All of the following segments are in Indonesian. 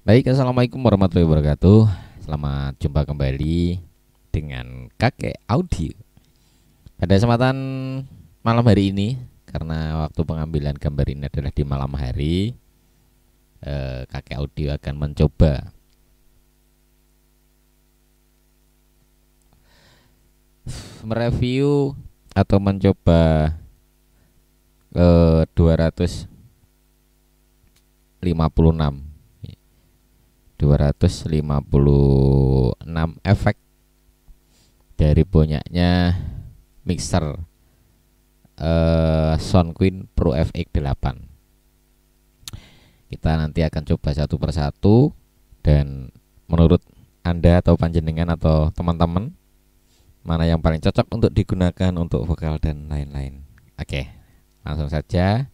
Baik, assalamualaikum warahmatullahi wabarakatuh. Selamat jumpa kembali dengan Kakek Audio. Pada kesempatan malam hari ini, karena waktu pengambilan gambar ini adalah di malam hari, Kakek Audio akan mencoba mereview atau mencoba 256 efek dari punyanya mixer Soundqueen Pro FX8. Kita nanti akan coba satu persatu, dan menurut Anda atau panjenengan atau teman-teman, mana yang paling cocok untuk digunakan untuk vokal dan lain-lain. Oke, langsung saja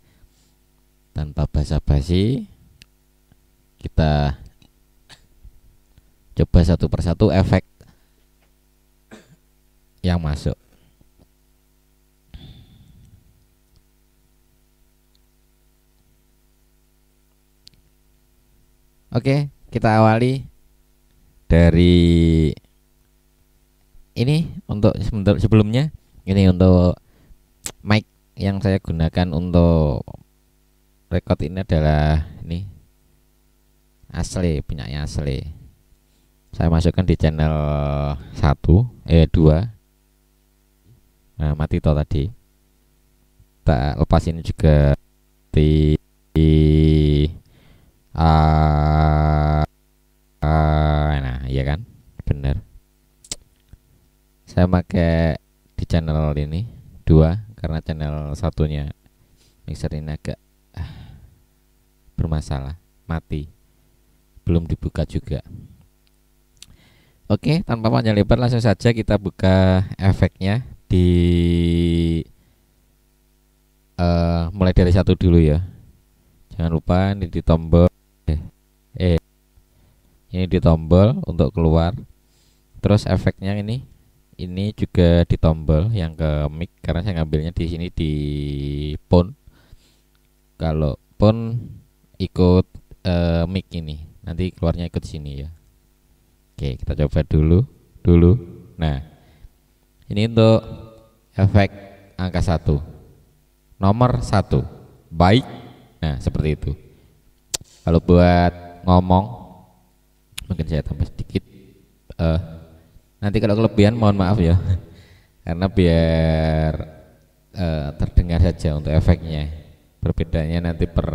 tanpa basa-basi kita coba satu persatu efek yang masuk. Oke, kita awali dari ini. Untuk sebelumnya, ini untuk mic yang saya gunakan untuk record ini adalah ini asli, punyanya asli. Saya masukkan di channel 2. Nah, mati toh tadi. Tak lepas ini juga di nah, iya kan? Bener. Saya pakai di channel ini 2 karena channel satunya mixer ini agak bermasalah, mati. Belum dibuka juga. Oke, tanpa panjang lebar langsung saja kita buka efeknya di mulai dari 1 dulu ya. Jangan lupa ini di tombol ini di tombol untuk keluar. Terus efeknya ini juga di tombol yang ke mic, karena saya ngambilnya di sini di phone. Kalau phone ikut mic ini, nanti keluarnya ikut sini ya. Oke, kita coba dulu. Nah, ini untuk efek angka 1, nomor 1. Baik. Nah, seperti itu. Kalau buat ngomong, mungkin saya tambah sedikit. Nanti kalau kelebihan mohon maaf ya, karena biar terdengar saja untuk efeknya. Perbedaannya nanti per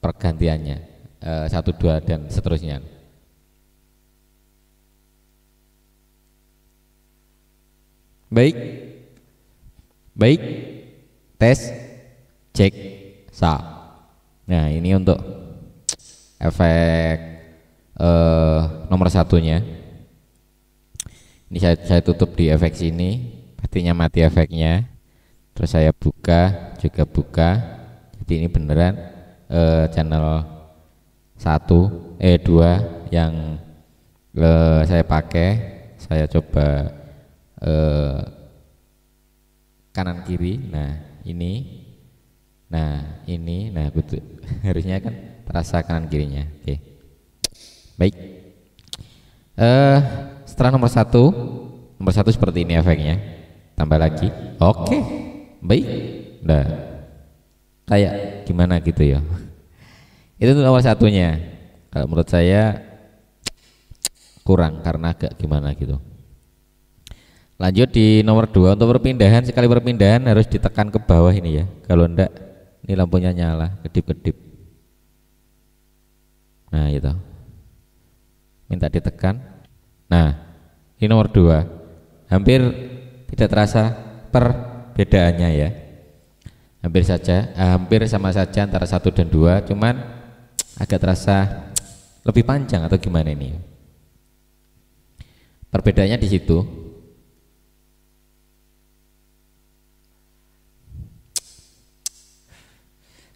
pergantiannya. 1, 2 dan seterusnya. Baik, tes, cek, sa. Nah, ini untuk efek nomor 1-nya. Ini saya tutup di efek sini, pastinya mati efeknya. Terus saya buka, jadi ini beneran channel 2 yang saya pakai. Saya coba kanan kiri. Nah ini betul. Harusnya kan terasa kanan kirinya. Oke, baik. Setelah nomor satu seperti ini efeknya. Tambah lagi. Oke, baik. Nah, kayak gimana gitu ya. Itu nomor 1-nya. Kalau menurut saya kurang karena agak gimana gitu. Lanjut di nomor 2. Untuk perpindahan, sekali perpindahan harus ditekan ke bawah ini ya. Kalau enggak, ini lampunya nyala, kedip-kedip. Nah, itu. Minta ditekan. Nah, ini nomor 2. Hampir tidak terasa perbedaannya ya. Hampir sama saja antara 1 dan 2, cuman agak terasa lebih panjang atau gimana ini. Perbedaannya di situ.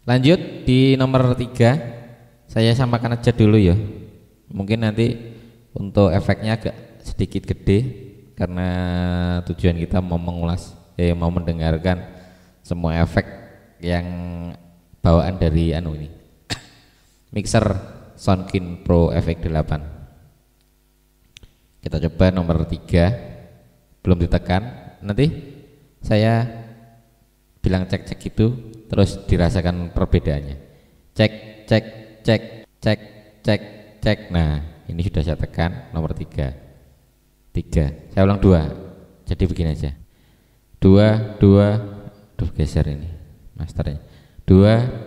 Lanjut di nomor 3, saya samakan aja dulu ya. Mungkin nanti untuk efeknya agak sedikit gede, karena tujuan kita mau mengulas, mau mendengarkan semua efek yang bawaan dari ini mixer Soundkin Pro FX8. Kita coba nomor 3, belum ditekan, nanti saya bilang cek itu terus dirasakan perbedaannya. Cek cek cek cek cek cek. Nah ini sudah saya tekan nomor 3. Saya ulang 2, jadi begini aja. 2 duh geser ini masternya. 2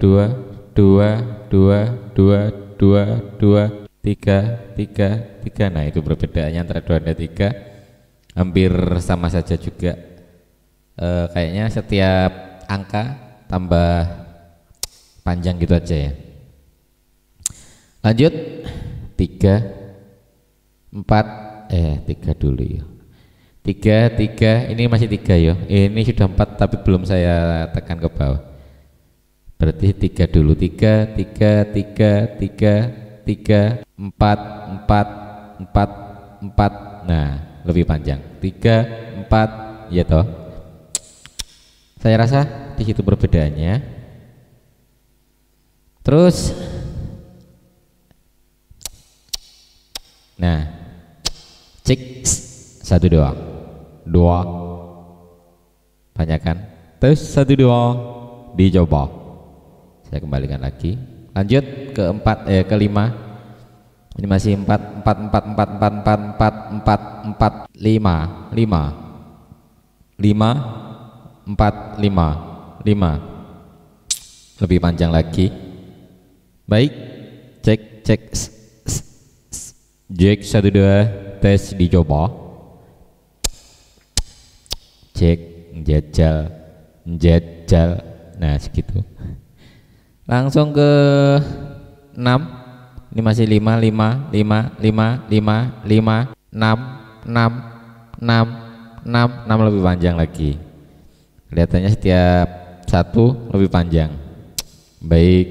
3. Nah itu perbedaannya antara 2 dan 3 hampir sama saja juga. Kayaknya setiap angka tambah panjang gitu aja ya. Lanjut 3 dulu ya. 3 ini masih 3 ya. Ini sudah 4 tapi belum saya tekan ke bawah. Berarti 3 dulu. 3 4. Nah lebih panjang. 3 4 ya toh. Saya rasa di situ perbedaannya. Terus nah cek 1 doang 2 banyak kan, terus 1 doang dicoba. Saya kembalikan lagi, lanjut ke 4 ke 5. Ini masih 4 lebih panjang lagi. Baik, cek 1 2 tes dicoba. Cek jajal. Nah segitu. Langsung ke 6. Ini masih 5 6 lebih panjang lagi. Kelihatannya setiap satu lebih panjang. Baik,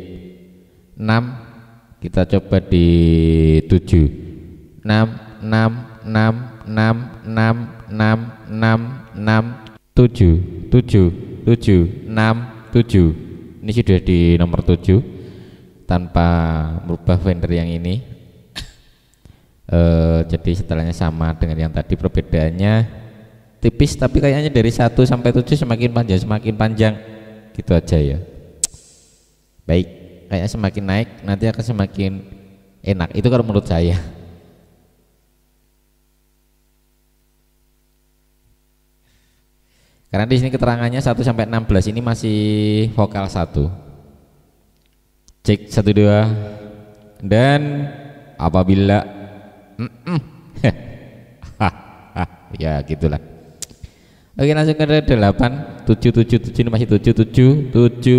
6 kita coba di 7. 7. Ini sudah di nomor 7 tanpa merubah vendor yang ini. Jadi setelahnya sama dengan yang tadi, perbedaannya tipis tapi kayaknya dari 1 sampai 7 semakin panjang gitu aja ya. Baik, kayaknya semakin naik nanti akan semakin enak, itu kalau menurut saya. Karena di sini keterangannya 1 sampai 16 ini masih vokal 1. Cek 1 2 dan apabila ya gitulah. Oke, langsung ke 8 7 ini masih 7 8.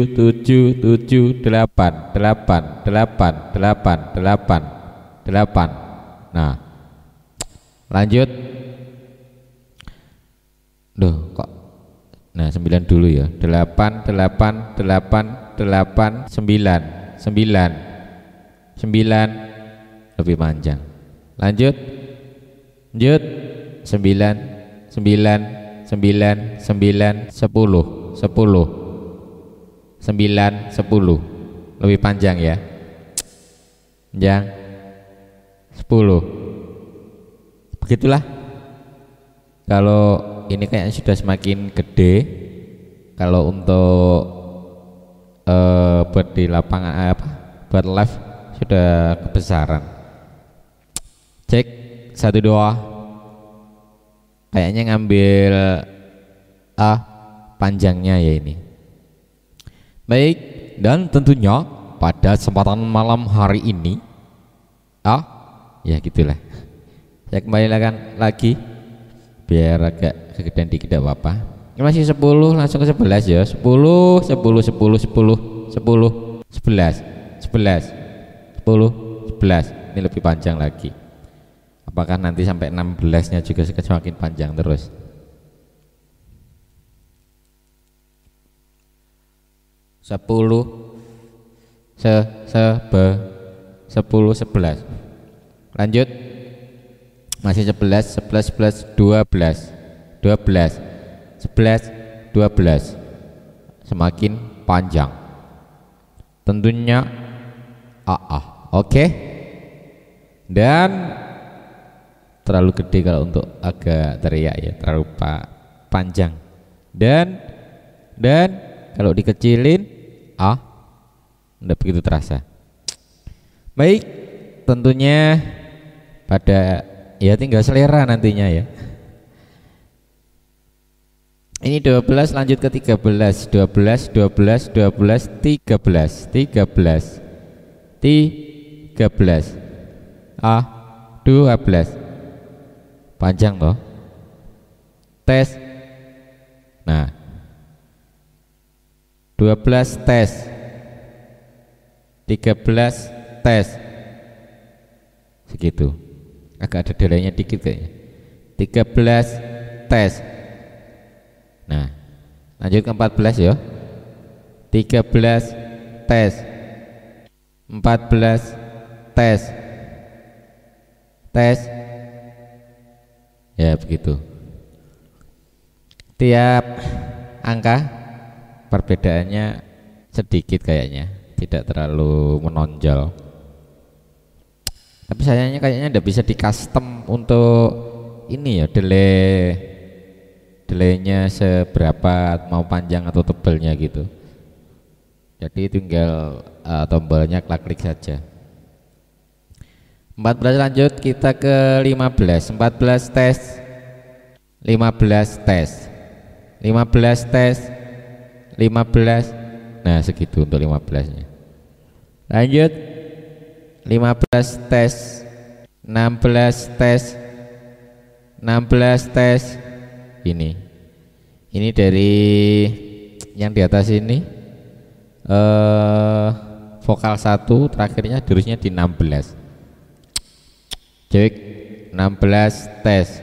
Nah lanjut. Duh kok. Nah 9 dulu ya. 8 9 lebih panjang. Lanjut 9 10 lebih panjang ya. Yang 10. Begitulah. Kalau ini kayaknya sudah semakin gede. Kalau untuk buat di lapangan buat live sudah kebesaran. Cek 1 2. Kayaknya ngambil panjangnya ya ini. Baik, dan tentunya pada kesempatan malam hari ini ya gitulah. Saya kembalikan lagi biar agak kegedean dikit, tidak apa-apa. Ini masih 10, langsung ke 11 ya. 10 11. Ini lebih panjang lagi. Apakah nanti sampai 16 nya juga semakin panjang terus? Sepuluh 11. Lanjut. Masih 11 12 semakin panjang. Tentunya Oke. Dan terlalu gede kalau untuk agak teriak ya, terlalu panjang. Dan kalau dikecilin tidak begitu terasa. Baik, tentunya pada ya tinggal selera nantinya ya. Ini 12 lanjut ke 13, 12, 13, 13, 12 panjang toh. Tes. Nah, 12 tes, 13 tes, segitu. Agak ada delaynya dikit kayaknya. 13 tes. Nah, lanjut ke 14 ya. 13 tes, 14 tes, ya begitu. Tiap angka perbedaannya sedikit kayaknya, tidak terlalu menonjol. Tapi sayangnya kayaknya tidak bisa di custom untuk ini ya, delaynya seberapa, mau panjang atau tebalnya gitu. Jadi tinggal tombolnya klik saja. 14 lanjut kita ke 15. 14 tes, 15 tes, 15 tes, 15. Nah segitu untuk 15 nya. Lanjut 15 tes, 16 tes, 16 tes. Ini dari yang di atas ini vokal 1 terakhirnya harusnya di 16. Cek 16 tes.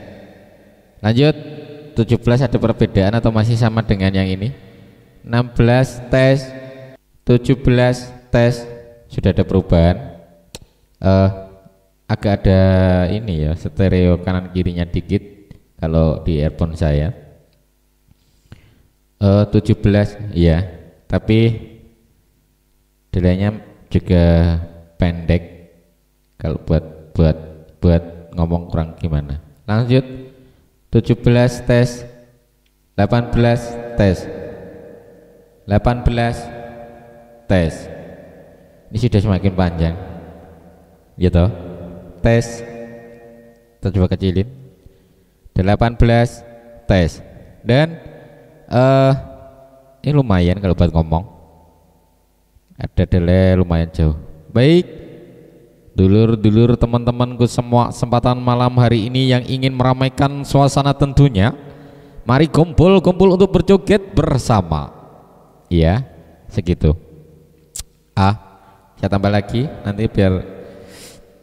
Lanjut 17 ada perbedaan atau masih sama dengan yang ini? 16 tes, 17 tes. Sudah ada perubahan. Agak ada ini ya, stereo kanan kirinya dikit kalau di earphone saya. 17 ya, tapi delaynya juga pendek kalau buat ngomong kurang gimana. Lanjut 17 tes, 18 tes, 18 tes. Ini sudah semakin panjang gitu. Tes, kita coba kecilin. 18 tes. Dan ini lumayan kalau buat ngomong, ada delay lumayan jauh. Baik, dulur-dulur teman-temanku semua, kesempatan malam hari ini yang ingin meramaikan suasana tentunya, mari kumpul untuk berjoget bersama. Iya, segitu. Saya tambah lagi nanti biar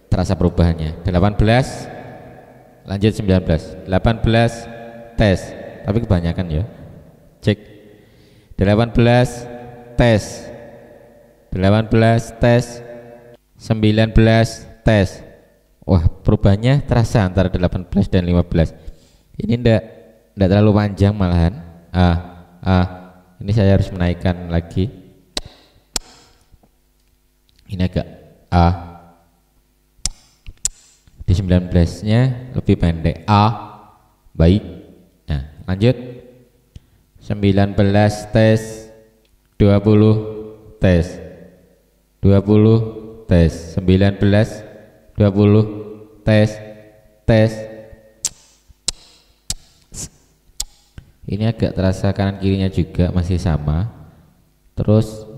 terasa perubahannya. 18 lanjut 19, 18 tes, tapi kebanyakan ya. Cek 18 tes, 18 tes, 19 tes. Wah, perubahannya terasa antara 18 dan 15. Ini ndak terlalu panjang malahan. Ini saya harus menaikkan lagi. Ini agak di 19 nya lebih pendek. Baik. Nah, lanjut 19 tes, 20 tes, 20 tes, 19 20 tes. Ini agak terasa kanan kirinya juga masih sama. Terus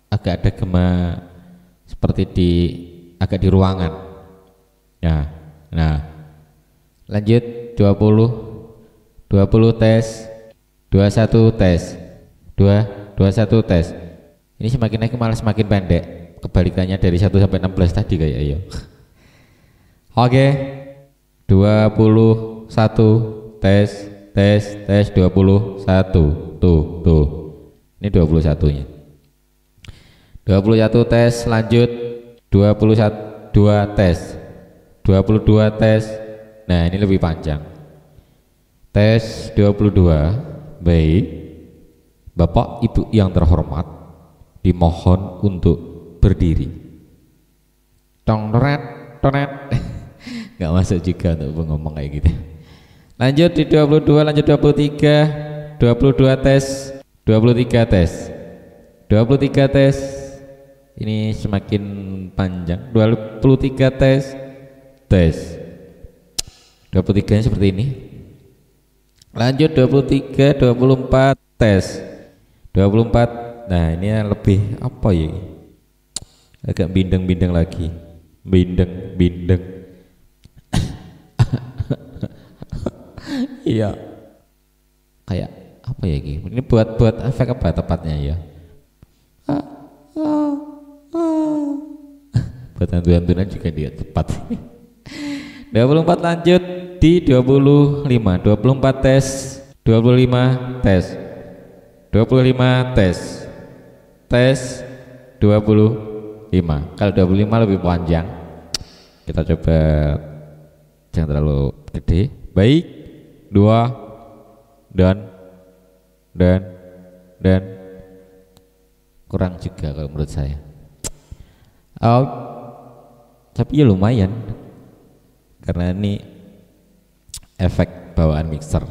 agak ada gema seperti agak di ruangan. Nah, lanjut 20 tes, 21 tes, 21 tes. Ini semakin naik malah semakin pendek, kebalikannya dari 1 sampai 16 tadi kayak ya. Oke, 21 tes 21. Tuh. Ini 21 nya. 21 tes, lanjut 22 tes, 22 tes. Nah, ini lebih panjang. Tes 22. Baik, Bapak Ibu yang terhormat, dimohon untuk berdiri. Tong toret toret. Nggak masuk juga untuk ngomong kayak gitu. Lanjut di 22, lanjut 23, 22 tes, 23 tes, 23 tes. Ini semakin panjang. 23 tes, tes. 23 nya seperti ini. Lanjut 23, 24 tes, 24. Nah ini lebih apa ya? Agak bindeng-bindeng lagi, bindeng. Iya, kayak apa ya gitu. Ini buat efek apa tepatnya ya? Buat hantu-hantuan juga dia tepat. 24 lanjut di 25, 24 tes, 25 tes, 25 tes, tes 25. Kalau 25 lebih panjang, kita coba jangan terlalu gede. Baik, 2 dan kurang juga kalau menurut saya. Oh, tapi ya lumayan karena ini efek bawaan mixer.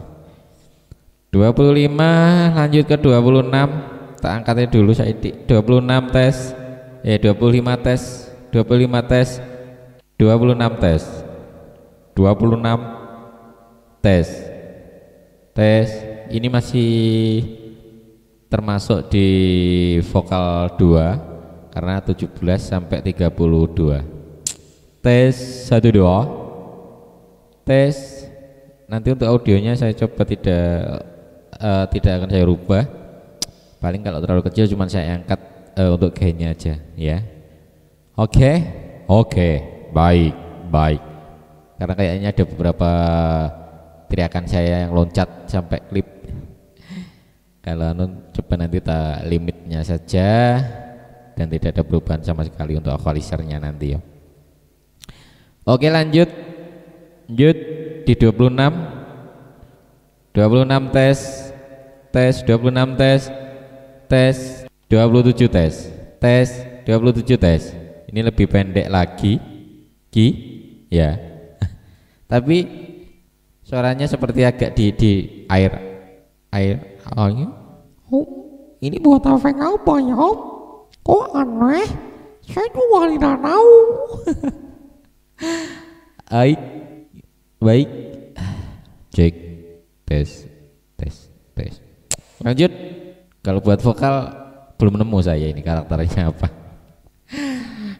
25 lanjut ke 26, tak angkatnya dulu saya 26 tes, 25 tes, 25 tes, 26 tes, 26 tes, tes. Ini masih termasuk di vokal 2 karena 17 sampai 32. Tes 1 2. Tes. Nanti untuk audionya saya coba tidak akan saya rubah. Paling kalau terlalu kecil cuman saya angkat untuk gainnya aja ya. Oke, baik. Karena kayaknya ada beberapa teriakan saya yang loncat sampai klip. Kalau coba nanti tak limitnya saja dan tidak ada perubahan sama sekali untuk equalizernya nanti ya. Oke lanjut di 26 tes, 26 tes, tes 27 tes, 27 tes. Ini lebih pendek lagi ya. Tapi suaranya seperti agak di air. Ini buat efek apa ya? Kok aneh? Saya juga tidak tahu. Baik. Cek, tes. Lanjut. Kalau buat vokal belum nemu saya ini karakternya apa.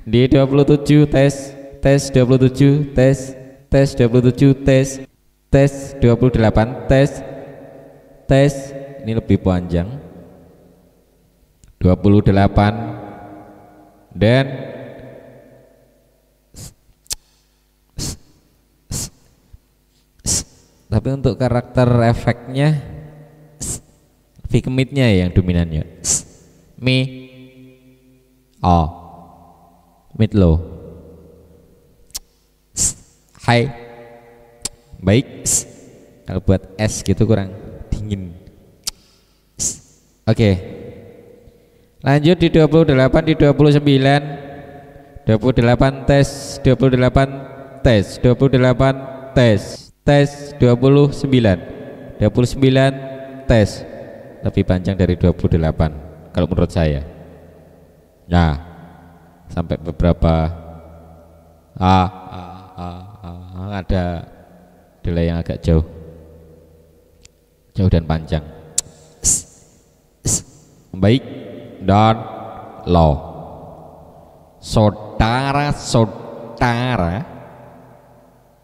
Di 27 tes 27 tes 27 tes 28 tes. Ini lebih panjang. 28 dan tapi untuk karakter efeknya V kemitnya yang dominannya mi mid low high. Baik. Kalau buat S gitu kurang dingin. Oke. Lanjut di 28, di 29, 28 tes, 28 tes, 28 tes, tes 29, 29 tes. Lebih panjang dari 28 kalau menurut saya. Nah, sampai beberapa ada delay yang agak jauh dan panjang. Baik dan low. Saudara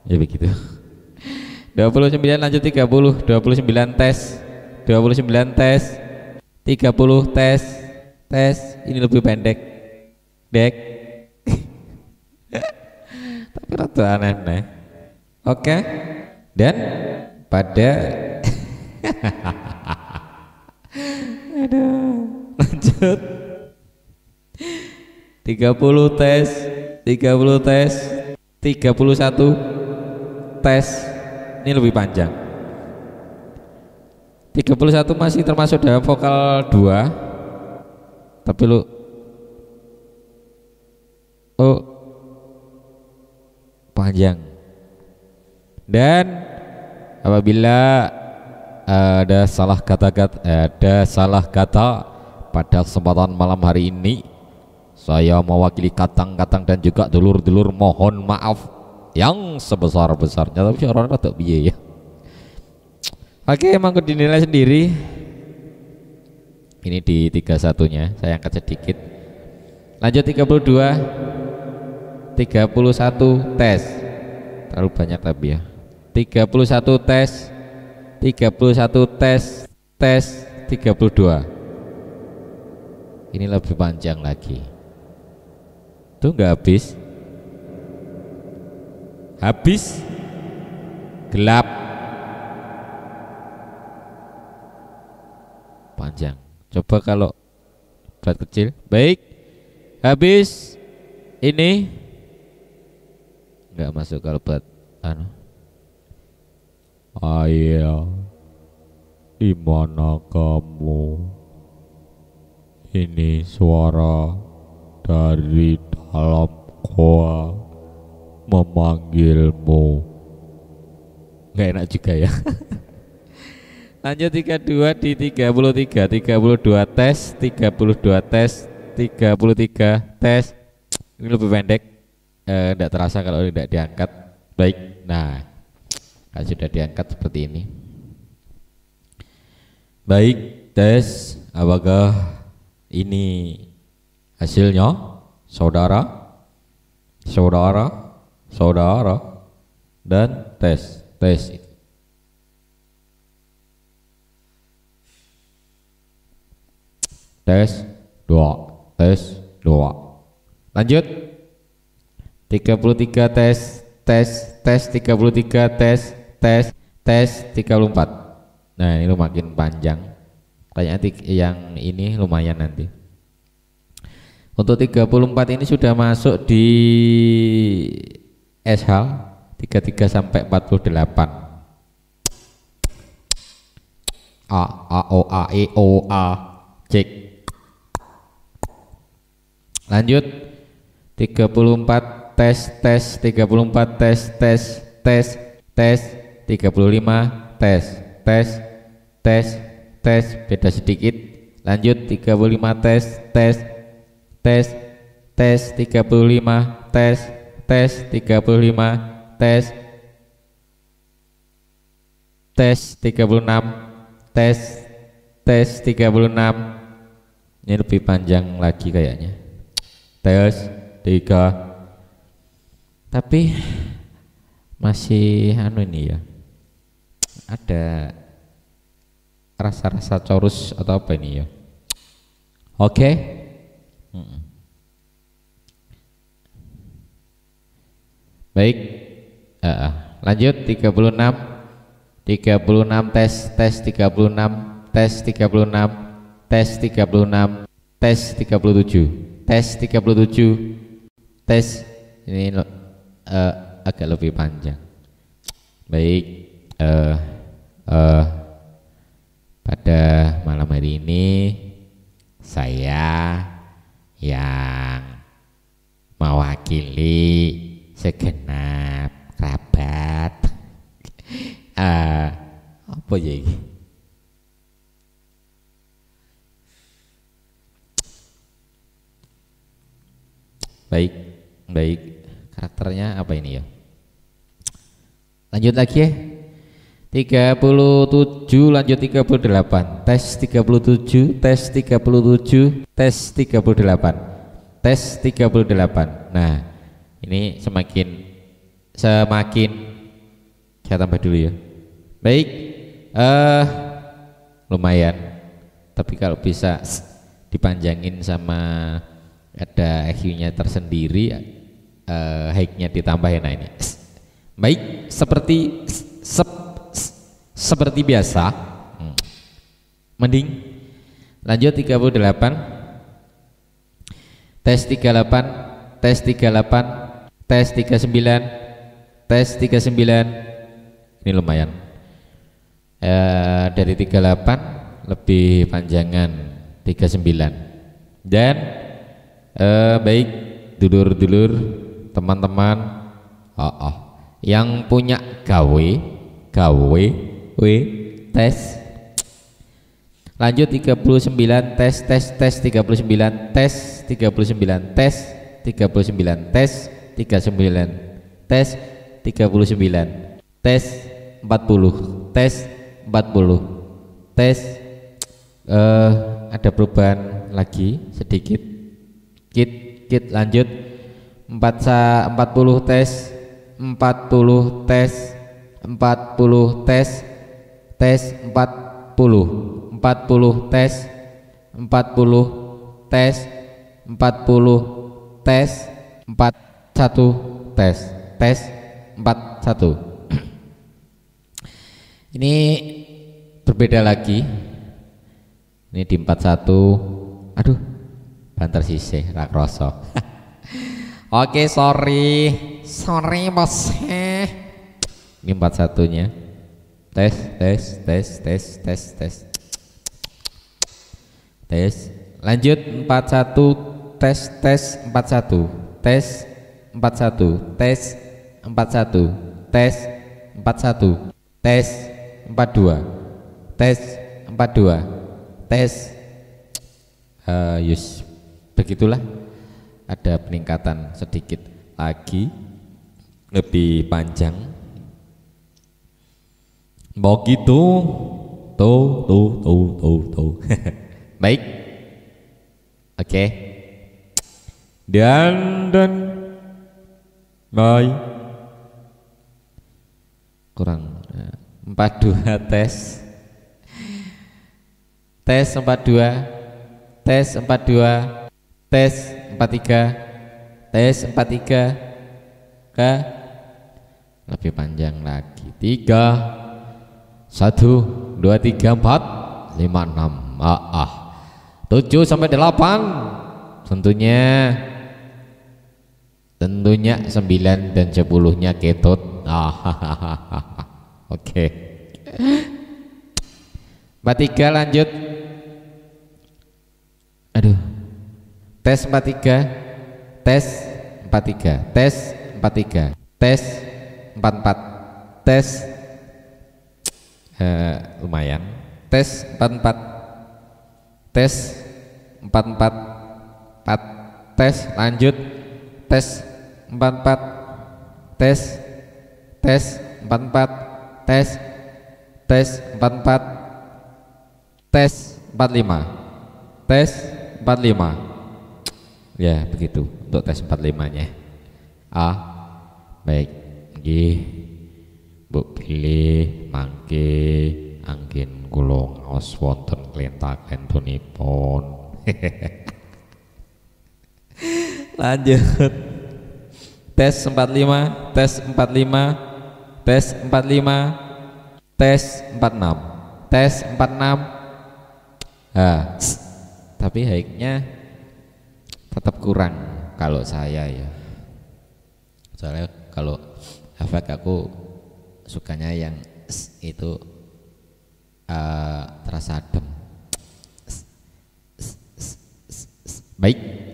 ya begitu. 29 lanjut 30, 29 tes, 29 tes, 30 tes. Ini lebih pendek tapi rada aneh. Oke. Dan pada lanjut 30 tes, 31 tes. Ini lebih panjang. 31 masih termasuk dalam vokal 2 Tapi lu oh panjang. Dan apabila ada salah kata pada kesempatan malam hari ini, saya mewakili Katang-Katang dan juga dulur-dulur mohon maaf yang sebesar-besarnya. Tapi orang rada piye ya. Oke, emang dinilai sendiri. Ini di 31-nya saya angkat sedikit. Lanjut 32 31 tes. Terlalu banyak tapi ya. 31 tes 31 tes 32. Ini lebih panjang lagi. Tuh nggak habis gelap panjang. Coba kalau berat kecil. Baik, habis ini nggak masuk kalau buat ayah, di mana kamu? Ini suara dari dalam goa memanggilmu. Nggak enak juga ya. Lanjut 32 di 33 32 tes 32 tes 33 tes. Ini lebih pendek. Tidak terasa kalau tidak diangkat. Baik, nah kalau sudah diangkat seperti ini. Baik, tes. Apakah ini hasilnya, saudara dan tes dua. Lanjut 33 tes 33 tes 34. Nah, ini makin panjang. Kayaknya yang ini lumayan nanti. Untuk 34 ini sudah masuk di SH 33 sampai 48. A O A E O A cek. Lanjut 34 tes 34 tes 35 tes beda sedikit. Lanjut 35 tes 35 tes 35 tes 36 tes 36. Ini lebih panjang lagi kayaknya. Tes 3. Tapi masih ini ya. Ada rasa-rasa chorus atau apa ini ya. Oke. Baik, lanjut 36 tes 36 tes 36 tes 36 tes 37 tes ini agak lebih panjang. Baik, pada malam hari ini saya yang mewakili segenap kerabat apa ya ini? Baik karakternya apa ini ya? Lanjut lagi ya. 37 lanjut 38 tes 37 tes 37 tes 38 tes 38. Nah, ini semakin saya tambah dulu ya. Baik, lumayan. Tapi kalau bisa dipanjangin sama ada EQ-nya tersendiri, high-nya ditambahin. Nah ini. Baik, seperti biasa. Mending lanjut 38 tes 38 tes 39 tes 39. Ini lumayan. Dari 38 lebih panjangan 39. Dan baik dulur-dulur, teman-teman, yang punya gawe tes lanjut 39 tes 39 tes 39 tes 39 tes 39 tes 39 tes 40 tes 40 tes ada perubahan lagi sedikit kit lanjut 40 tes 40 tes 40 tes tes 40 tes 40 tes 40 tes 41 tes 41. Ini berbeda lagi. Ini di 41. Aduh, banter sisih ra kroso. Oke, sorry bos. Ini 41-nya. Tes. Lanjut 41 tes 41 tes 41 tes 41 tes 41 tes 42 tes 42 tes yus begitulah, ada peningkatan sedikit lagi, lebih panjang. Mau gitu tuh. Baik, oke. Dan baik kurang 42 tes 42 tes 42 tes 43 tes 43 ke lebih panjang lagi 3 1 2 3 4 5 6 7 sampai 8 tentunya 9 dan 10-nya ketut. Oke. 43 lanjut. Aduh. Tes 43. Tes 43. Tes 43. Tes 44. Tes lumayan. Tes 44. Tes 44. Tes lanjut. Tes 44. Tes 44. Tes 44. Tes 45. Tes 45. Ya begitu untuk tes 45-nya. Baik. Nggih. Mbok pilih mangke anggen kula ngaos wonten klenta-klentunipun. Lanjut. Tes 45, tes 45, tes 45, tes 46, tes 46. Tapi high-nya tetap kurang kalau saya ya. Soalnya kalau efek aku sukanya yang itu terasa adem. Baik.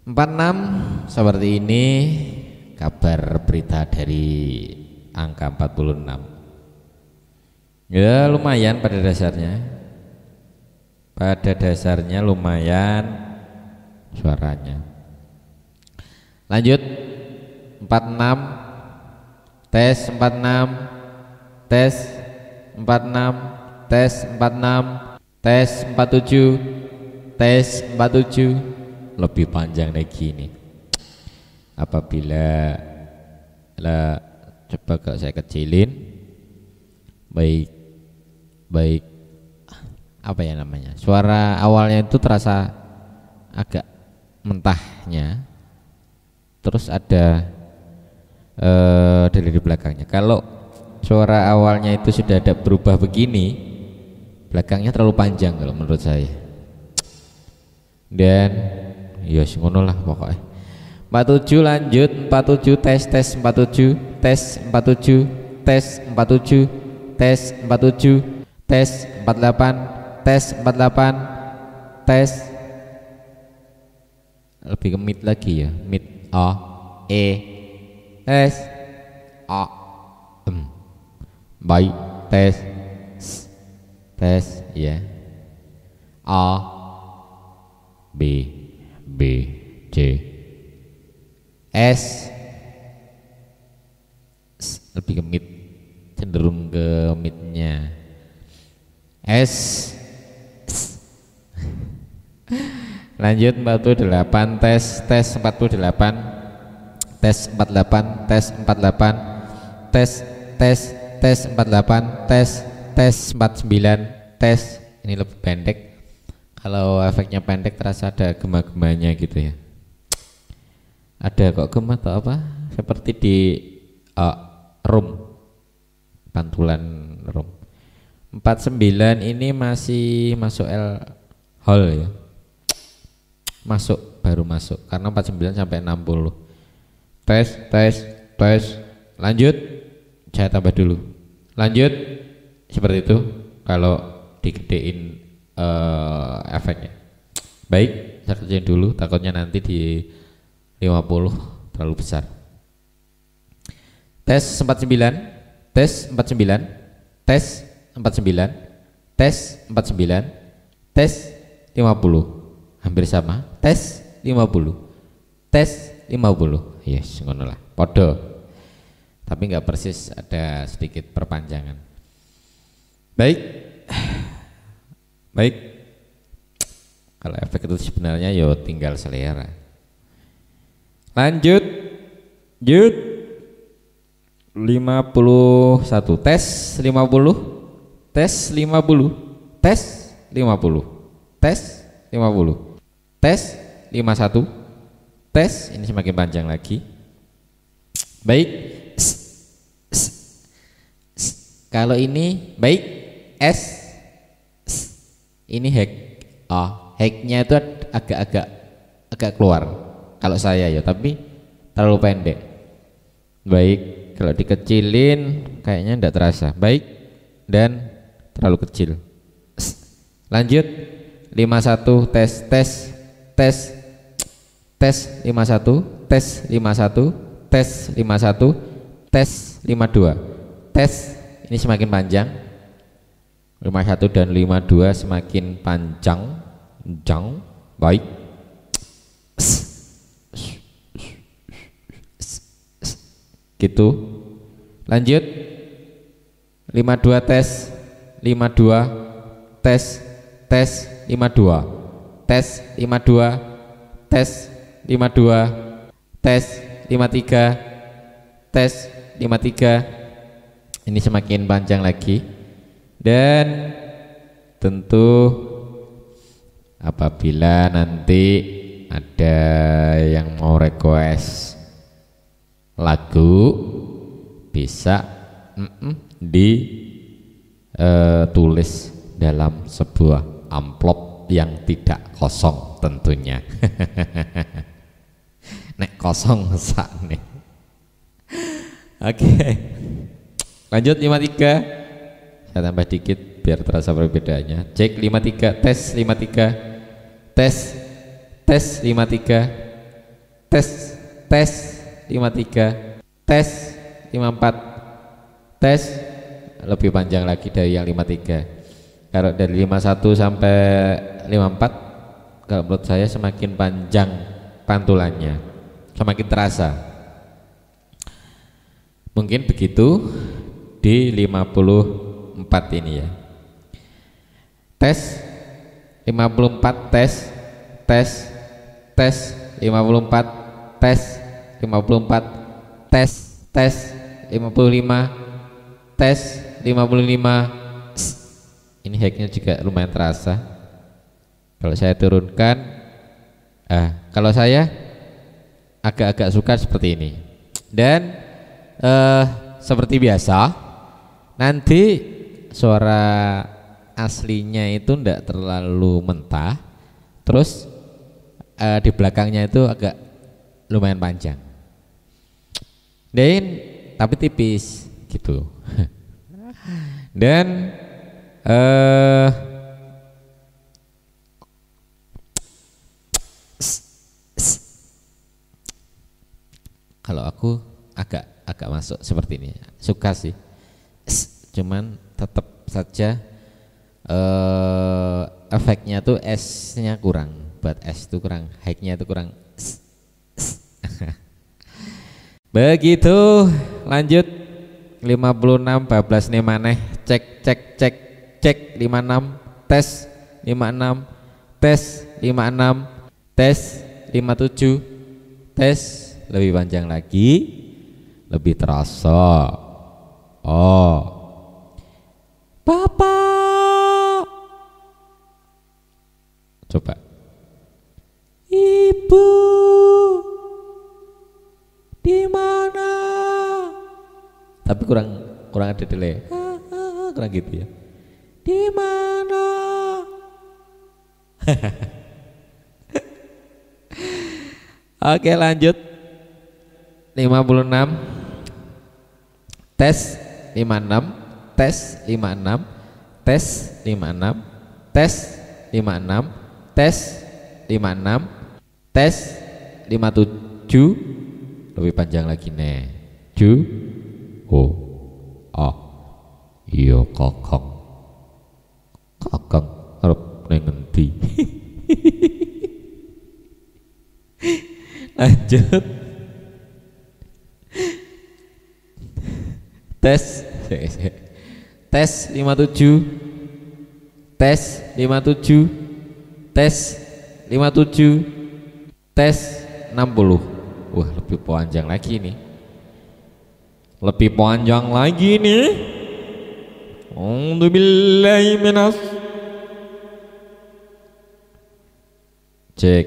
46 seperti ini kabar berita dari angka 46. Ya lumayan pada dasarnya. Pada dasarnya lumayan suaranya. Lanjut 46 tes 46 tes 46 tes 46 tes 47 tes 47 lebih panjang lagi ini. Apabila coba kalau saya kecilin, baik apa ya namanya, suara awalnya itu terasa agak mentahnya, terus ada dari belakangnya. Kalau suara awalnya itu sudah ada berubah begini, belakangnya terlalu panjang kalau menurut saya. Dan ya ngono lah pokoknya. 47 lanjut 47 tes 47 tes 47 tes 47 tes 47 tes 48 tes 48 tes lebih ke mid lagi ya, mid A E S A baik tes tes ya A B B C S lebih ke mid, cenderung ke midnya S. Lanjut 48 tes tes 48 tes 48 tes 48 tes tes tes 48 tes tes 49 tes. Ini lebih pendek. Kalau efeknya pendek terasa ada gema-gemanya gitu ya. Ada kok gema atau apa? Seperti di room, pantulan room. 49 ini masih masuk L hall ya. Masuk, baru masuk karena 49 sampai 60. Tes tes tes. Lanjut. Saya tambah dulu. Lanjut. Seperti itu kalau digedein efeknya. Baik, saya kerjain dulu takutnya nanti di 50 terlalu besar. Tes 49, tes 49, tes 49, tes 49, tes 50. Hampir sama. Tes 50, tes 50. Yes, ngono lah. Podo. Tapi nggak persis, ada sedikit perpanjangan. Baik. Baik. Kalau efek itu sebenarnya yo tinggal selera. Lanjut. Lanjut. 51 tes 50, tes 50, tes 50, tes 50, tes 51, tes. Ini semakin panjang lagi. Baik. Kalau ini baik S. Ini hack. Hacknya itu agak keluar kalau saya ya, tapi terlalu pendek. Baik, kalau dikecilin kayaknya enggak terasa. Baik, dan terlalu kecil. Lanjut 51 tes tes tes tes 51 tes 51 tes 51 tes 52 tes. Ini semakin panjang. 51 dan 52 semakin panjang. Baik. Gitu. Lanjut 52 tes 52 tes tes 52 tes 52 tes 52 tes 53 tes 53. Ini semakin panjang lagi. Dan tentu apabila nanti ada yang mau request lagu bisa ditulis dalam sebuah amplop yang tidak kosong tentunya. Nek kosong sak nih. Oke. Lanjut 53. Saya tambah dikit biar terasa perbedaannya. Cek 53 tes 53 tes tes 53 tes tes 53 tes 54 tes. Lebih panjang lagi dari yang 53. Kalau dari 51 sampai 54 kalau menurut saya semakin panjang pantulannya, semakin terasa. Mungkin begitu di 54 ini ya. Tes 54 tes tes tes 54 tes 54 tes tes 55 tes 55. Ini hacknya juga lumayan terasa. Kalau saya turunkan, kalau saya agak-agak suka seperti ini. Dan seperti biasa, nanti suara aslinya itu tidak terlalu mentah, terus di belakangnya itu agak lumayan panjang, dan tapi tipis gitu. Dan Kalau aku agak masuk seperti ini, suka sih. Cuman tetap saja efeknya tuh S-nya kurang, buat S itu kurang, high-nya itu kurang. Begitu, lanjut 56 bablas nih maneh, cek 56 tes 56 tes 56 tes 57 tes, lebih panjang lagi, lebih terasa. Oh, Bapak, coba Ibu di mana? Tapi kurang ada delay. Kurang gitu ya. Di mana? Oke, lanjut. 56 tes 56 tes 56 tes 56 tes 56 tes 56 tes 57, lebih panjang lagi nih. Iya kakang arep nang ngendi? Lanjut. Tes 57 tes 57 tes 57 tes 60. Wah, lebih panjang lagi nih. Lebih panjang lagi nih. A'udzubillahi minas. Cek.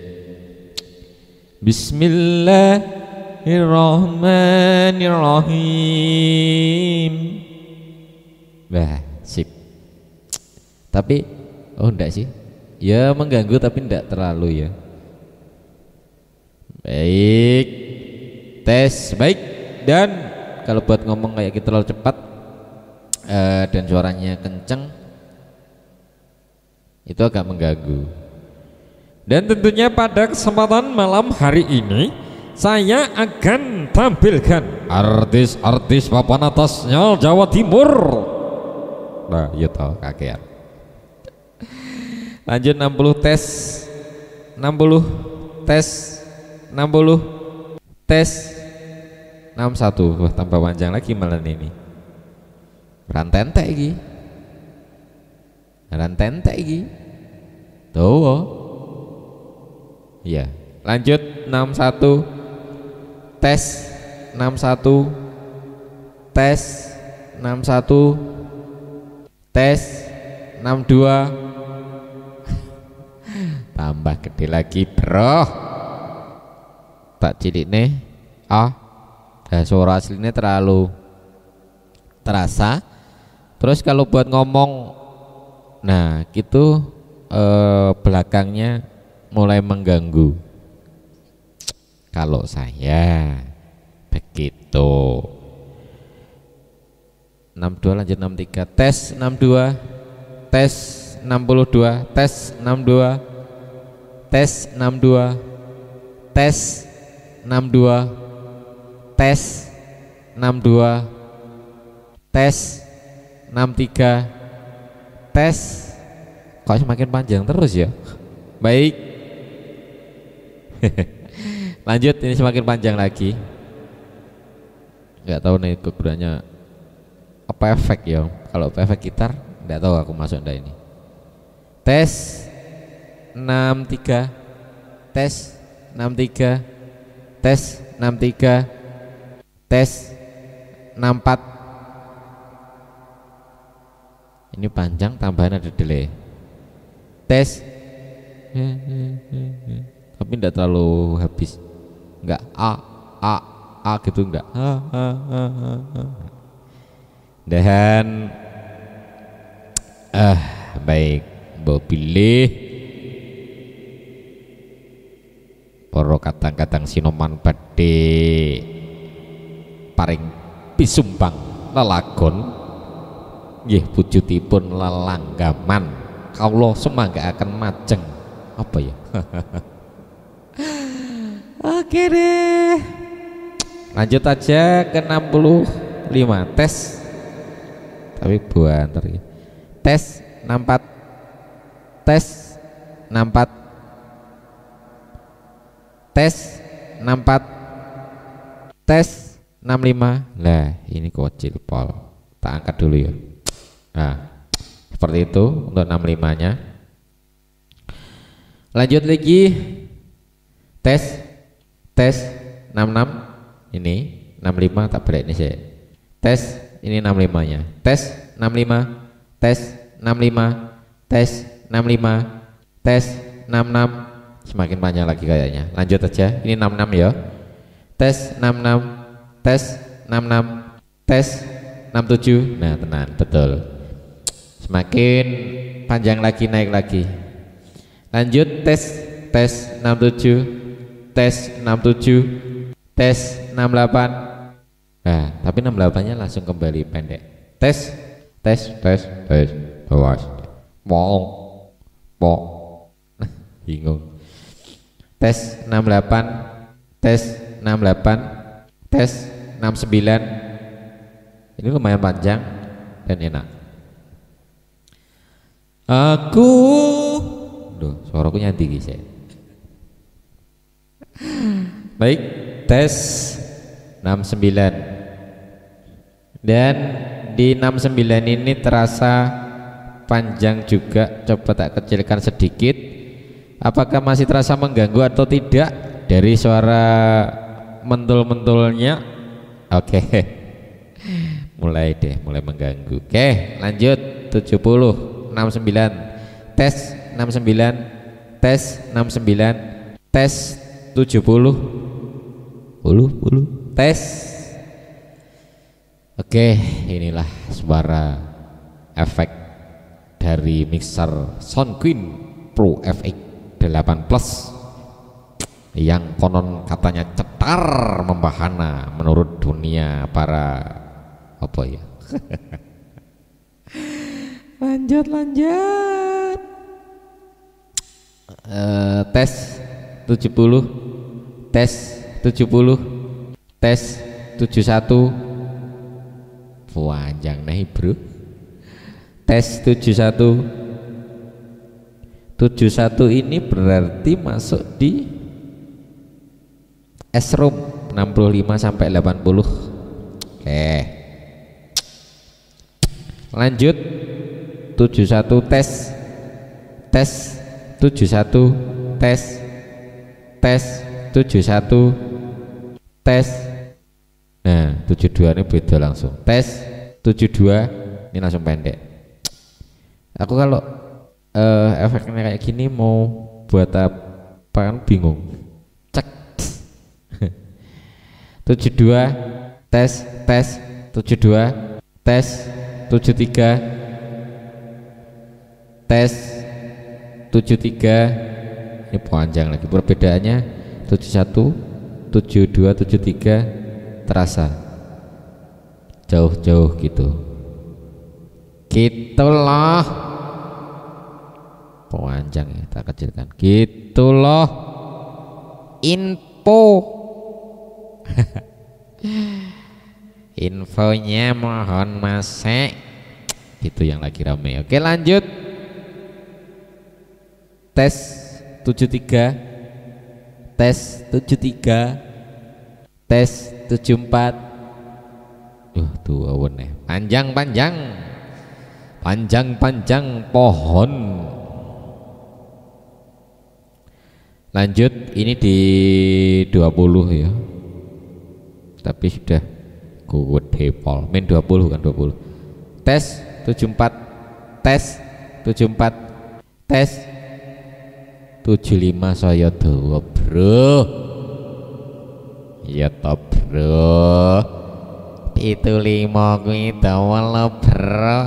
Bismillahirrahmanirrahim. Wah, sip. Tapi enggak sih. Ya mengganggu tapi enggak terlalu ya. Baik. Tes baik. Dan kalau buat ngomong kayak gitu terlalu cepat dan suaranya kenceng, itu agak mengganggu. Dan tentunya pada kesempatan malam hari ini saya akan tampilkan artis-artis papan atasnya Jawa Timur. Nah, ya tahu kakean. Lanjut 60 tes 60 tes 60 tes 61. Wah, tambah panjang lagi malam ini. Rantente iki. Rantente iki. Tuh. Iya. Lanjut 61 tes 61 tes 61 tes 62. Tambah gede lagi, bro. Tak cilik nih. Suara aslinya terlalu terasa. Terus kalau buat ngomong, nah gitu belakangnya mulai mengganggu. Kalau saya begitu. 62 lanjut 63 tes 62 tes 62 tes 62 tes 62 tes 62 tes 62 tes 63 tes. Kok semakin panjang terus ya. Baik. Lanjut, ini semakin panjang lagi. Nggak tahu nih kegunaannya apa efek ya. Kalau efek gitar nggak tahu aku masuk enggak ini. Tes 63 tes 63 tes 63 tes 64. Ini panjang tambahan ada delay. Tes tapi enggak terlalu habis. Enggak a gitu enggak. Dan baik, mbok pilih para kadang-kadang sinoman badhe paring pisumbang lelagon nggih wujudipun lelanggaman kawula semanggaken majeng apa ya. Oke deh. Lanjut aja ke 65 tes, tapi buantar ya. Tes 64, tes 64, tes 64, tes 65. Lah ini kocil pol, tak angkat dulu ya. Nah seperti itu untuk 65 nya. Lanjut lagi tes 66, ini 65 tak berat ini saya. Tes ini 65 nya. Tes 65, tes 65, tes 65, tes 66. Semakin panjang lagi kayaknya. Lanjut aja. Ini 66 ya. Tes 66, tes 66, tes 67. Nah, tenang, betul. Semakin panjang lagi, naik lagi. Lanjut tes 67, tes 67, tes 68. Nah, tapi 68 nya langsung kembali pendek. Tes awas mau bingung. Tes 68, tes 68, tes 69. Ini lumayan panjang dan enak. Aku suaraku nyanyi guys ya. Baik, tes 69. Dan di 69 ini terasa panjang juga. Coba tak kecilkan sedikit. Apakah masih terasa mengganggu atau tidak dari suara mentul-mentulnya? Oke. Mulai mengganggu. Oke, lanjut 70, 69. Tes 69, tes 69, tes 70, tes. Oke, inilah suara efek dari mixer Soundqueen Pro FX 8 Plus yang konon katanya cetar membahana menurut dunia para apa ya. lanjut tes 70, tes 70, tes 71. Panjang nih bro. Tes 71, 71 ini berarti masuk di S-ROM 65 sampai 80. Oke. Lanjut 71 tes 71, tes 71, tes. Nah 72 ini beda langsung. Tes 72 ini langsung pendek. Aku kalau efeknya kayak gini mau buat apa kan bingung. Cek 72 tes 72 tes 73 tes 73. Ini panjang lagi perbedaannya. 71 72 73 terasa jauh-jauh gitu loh. Panjang ya, tak kecilkan gitu loh. Info infonya mohon masek gitu yang lagi rame. Oke lanjut tes 73, tes 73, tes 74. Tuh awan nih panjang pohon. Lanjut ini di 20 ya, tapi sudah gede pol main 20 kan 20. Tes 74, tes 74, tes 75. Saya dawa bro. Ya toh bro, itu 5 kuwi dawa lo bro.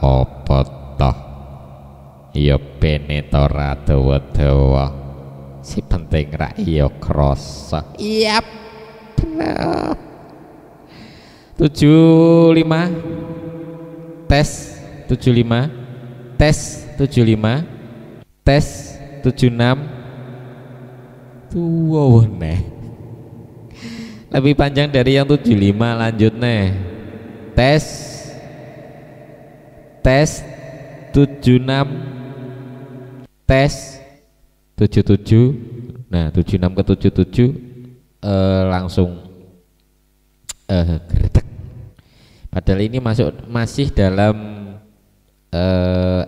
Apa toh? Ya penetora dawa-dawa. Si penting rak iya krasa. Iya bro. 75 tes 75, tes 75, tes 76. Tuh neh Lebih panjang dari yang 75. Lanjut nih. Tes. Tes 76. Tes 77. Nah 76 ke 77 langsung geretek. Padahal ini masih dalam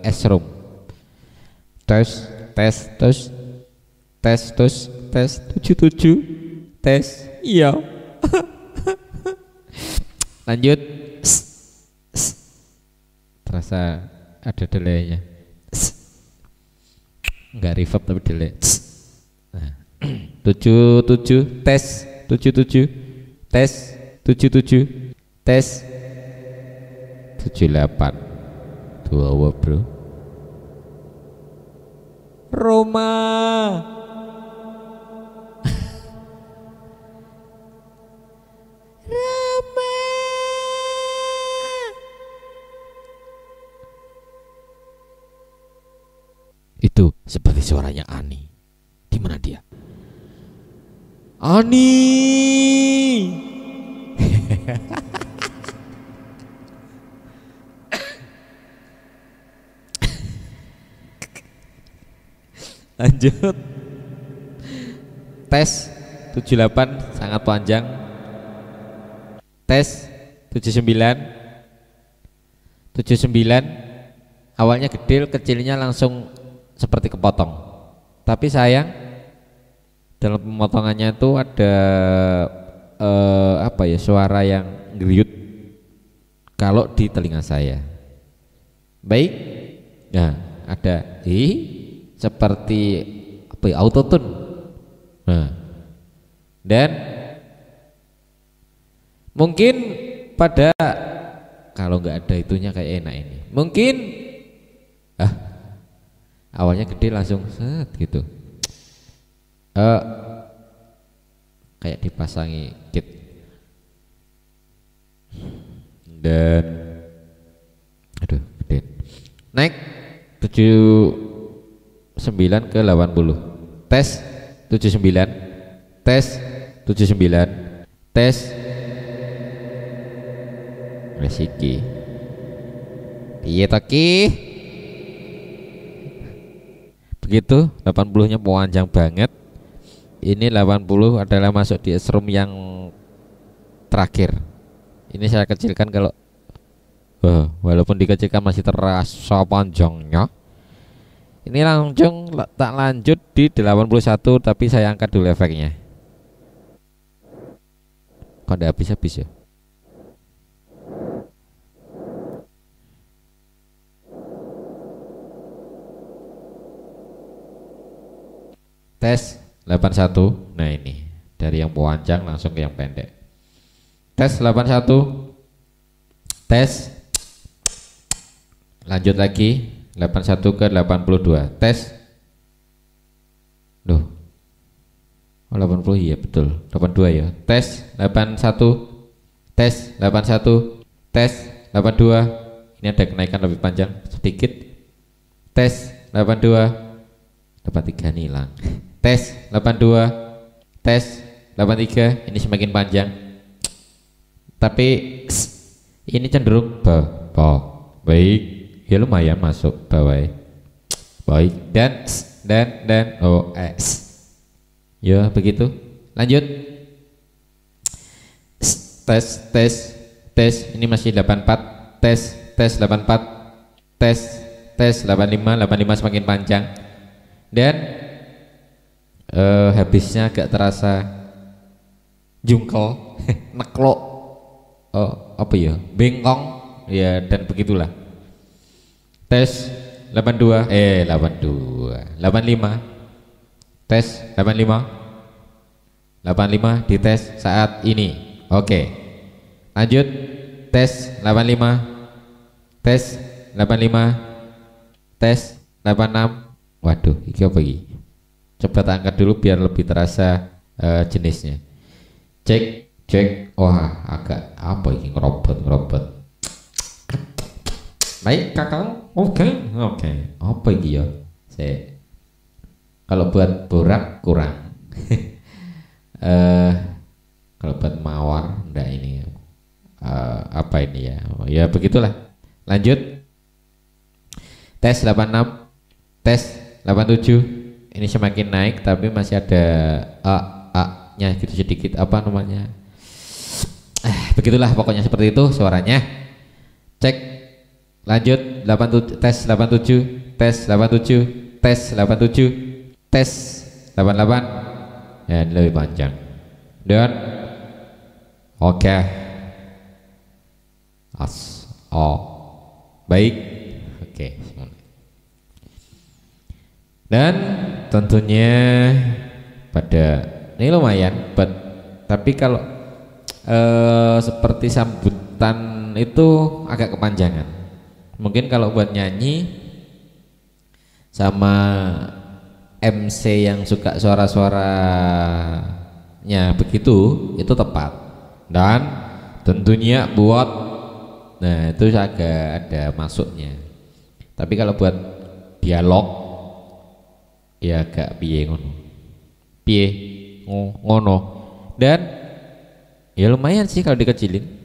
S-room. Tes tes tes tes tes tes 77 tes iya. Lanjut. Terasa ada delaynya. Enggak reverb tapi delay. Nah, 77 tes 77 tes 77 tes 78 dua bro. Roma Roma itu seperti suaranya Ani. Di mana dia? Ani. Lanjut. Tes 78 sangat panjang. Tes 79 awalnya gede, kecilnya langsung seperti kepotong. Tapi sayang dalam pemotongannya itu ada apa ya, suara yang geriut kalau di telinga saya. Baik. Nah, ada seperti apa ya, autotune. Nah, dan mungkin pada kalau nggak ada itunya kayak enak ini. Mungkin awalnya gede langsung set gitu. Kayak dipasangi kit. Dan aduh, gede. Naik 79 ke 80. Tes 79. Tes 79. Tes resiki. Piye to ki? Begitu 80-nya panjang banget. Ini 80 adalah masuk di S-room yang terakhir. Ini saya kecilkan kalau walaupun dikecilkan masih terasa panjangnya. Ini langsung tak lanjut di 81, tapi saya angkat dulu efeknya. Kok tidak habis-habis ya? Tes 81. Nah ini dari yang panjang langsung ke yang pendek. Tes 81. Tes. Lanjut lagi 81 ke 82. Tes. Loh. Oh 80 iya betul. 82 ya. Tes 81. Tes 81. Tes 82. Ini ada kenaikan lebih panjang sedikit. Tes 82. 83 nih hilang. Tes 82. Tes 83. Ini semakin panjang. Tapi ini cenderung baik. Ya lumayan masuk bawah. Baik. Dan ya begitu. Lanjut. Tes. Ini masih 84. Tes 84. Tes 85 semakin panjang. Dan habisnya agak terasa jungkel, neklok, apa ya, bengkong, ya dan begitulah. Tes 85 tes 85 dites saat ini. Oke, lanjut. Tes 85 tes 85 tes 86. Waduh, ini apa ini? Coba tak angkat dulu biar lebih terasa jenisnya. Cek. Wah, agak apa ini, ngerobot. Baik kakak. Oke. Apa ini ya? Kalau buat borak kurang. Kalau buat mawar enggak ini. Apa ini ya? Ya begitulah. Lanjut. Tes 86, tes 87. Ini semakin naik tapi masih ada nya gitu sedikit, apa namanya? Begitulah pokoknya seperti itu suaranya. Cek. Lanjut 87, tes 87, tes 87, tes 87, tes 88. Ya, ini lebih panjang. Dan oke. Baik. Oke. Dan tentunya pada ini lumayan, tapi kalau seperti sambutan itu agak kepanjangan. Mungkin kalau buat nyanyi sama MC yang suka suara-suaranya begitu, itu tepat. Dan tentunya buat, nah itu agak ada masuknya. Tapi kalau buat dialog ya agak piye ngono. Dan ya lumayan sih kalau dikecilin.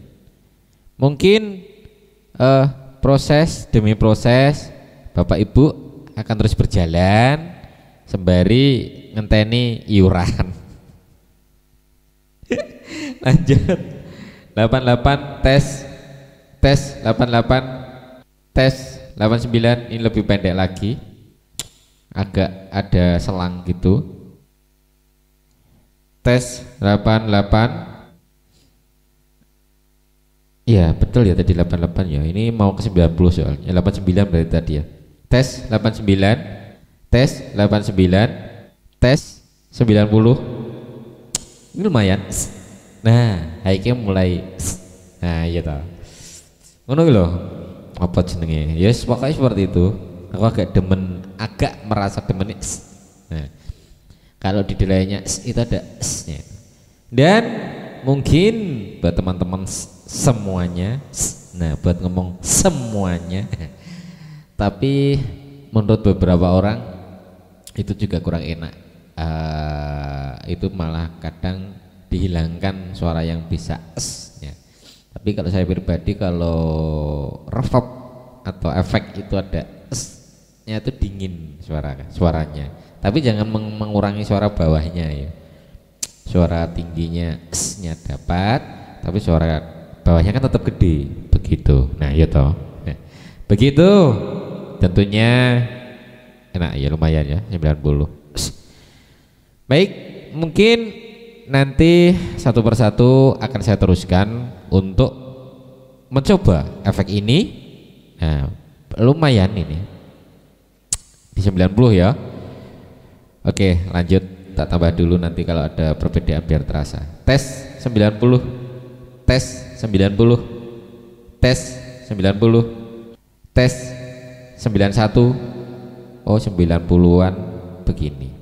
Mungkin proses demi proses Bapak Ibu akan terus berjalan sembari ngenteni iuran. Lanjut 88, tes 88, tes 89. Ini lebih pendek lagi, agak ada selang gitu. Tes 88. Iya betul ya tadi 88 ya. Ini mau ke 90 soalnya. 89 berarti tadi ya. Tes 89, tes 89, tes 90. Ini lumayan. Nah, haike mulai. Nah, iya toh. Ngono lho. Apa jenenge? Ya yes, pokoknya seperti itu. Aku agak merasa demen. Nah, kalau di delaynya itu ada s-nya. Dan mungkin buat teman-teman semuanya, nah buat ngomong semuanya, tapi menurut beberapa orang itu juga kurang enak. Itu malah kadang dihilangkan suara yang bisa s-nya. Tapi kalau saya pribadi, kalau reverb atau efek itu ada s-nya itu dingin suaranya. Tapi jangan mengurangi suara bawahnya ya. Suara tingginya s-nya dapat, tapi suara bawahnya kan tetap gede begitu. Nah ya toh, begitu tentunya enak ya, lumayan ya 90. Baik, mungkin nanti satu persatu akan saya teruskan untuk mencoba efek ini. Nah lumayan ini di 90 ya. Oke lanjut, tak tambah dulu nanti kalau ada perbedaan biar terasa. Tes 90, tes 90, tes 90, tes 91. Oh 90-an begini.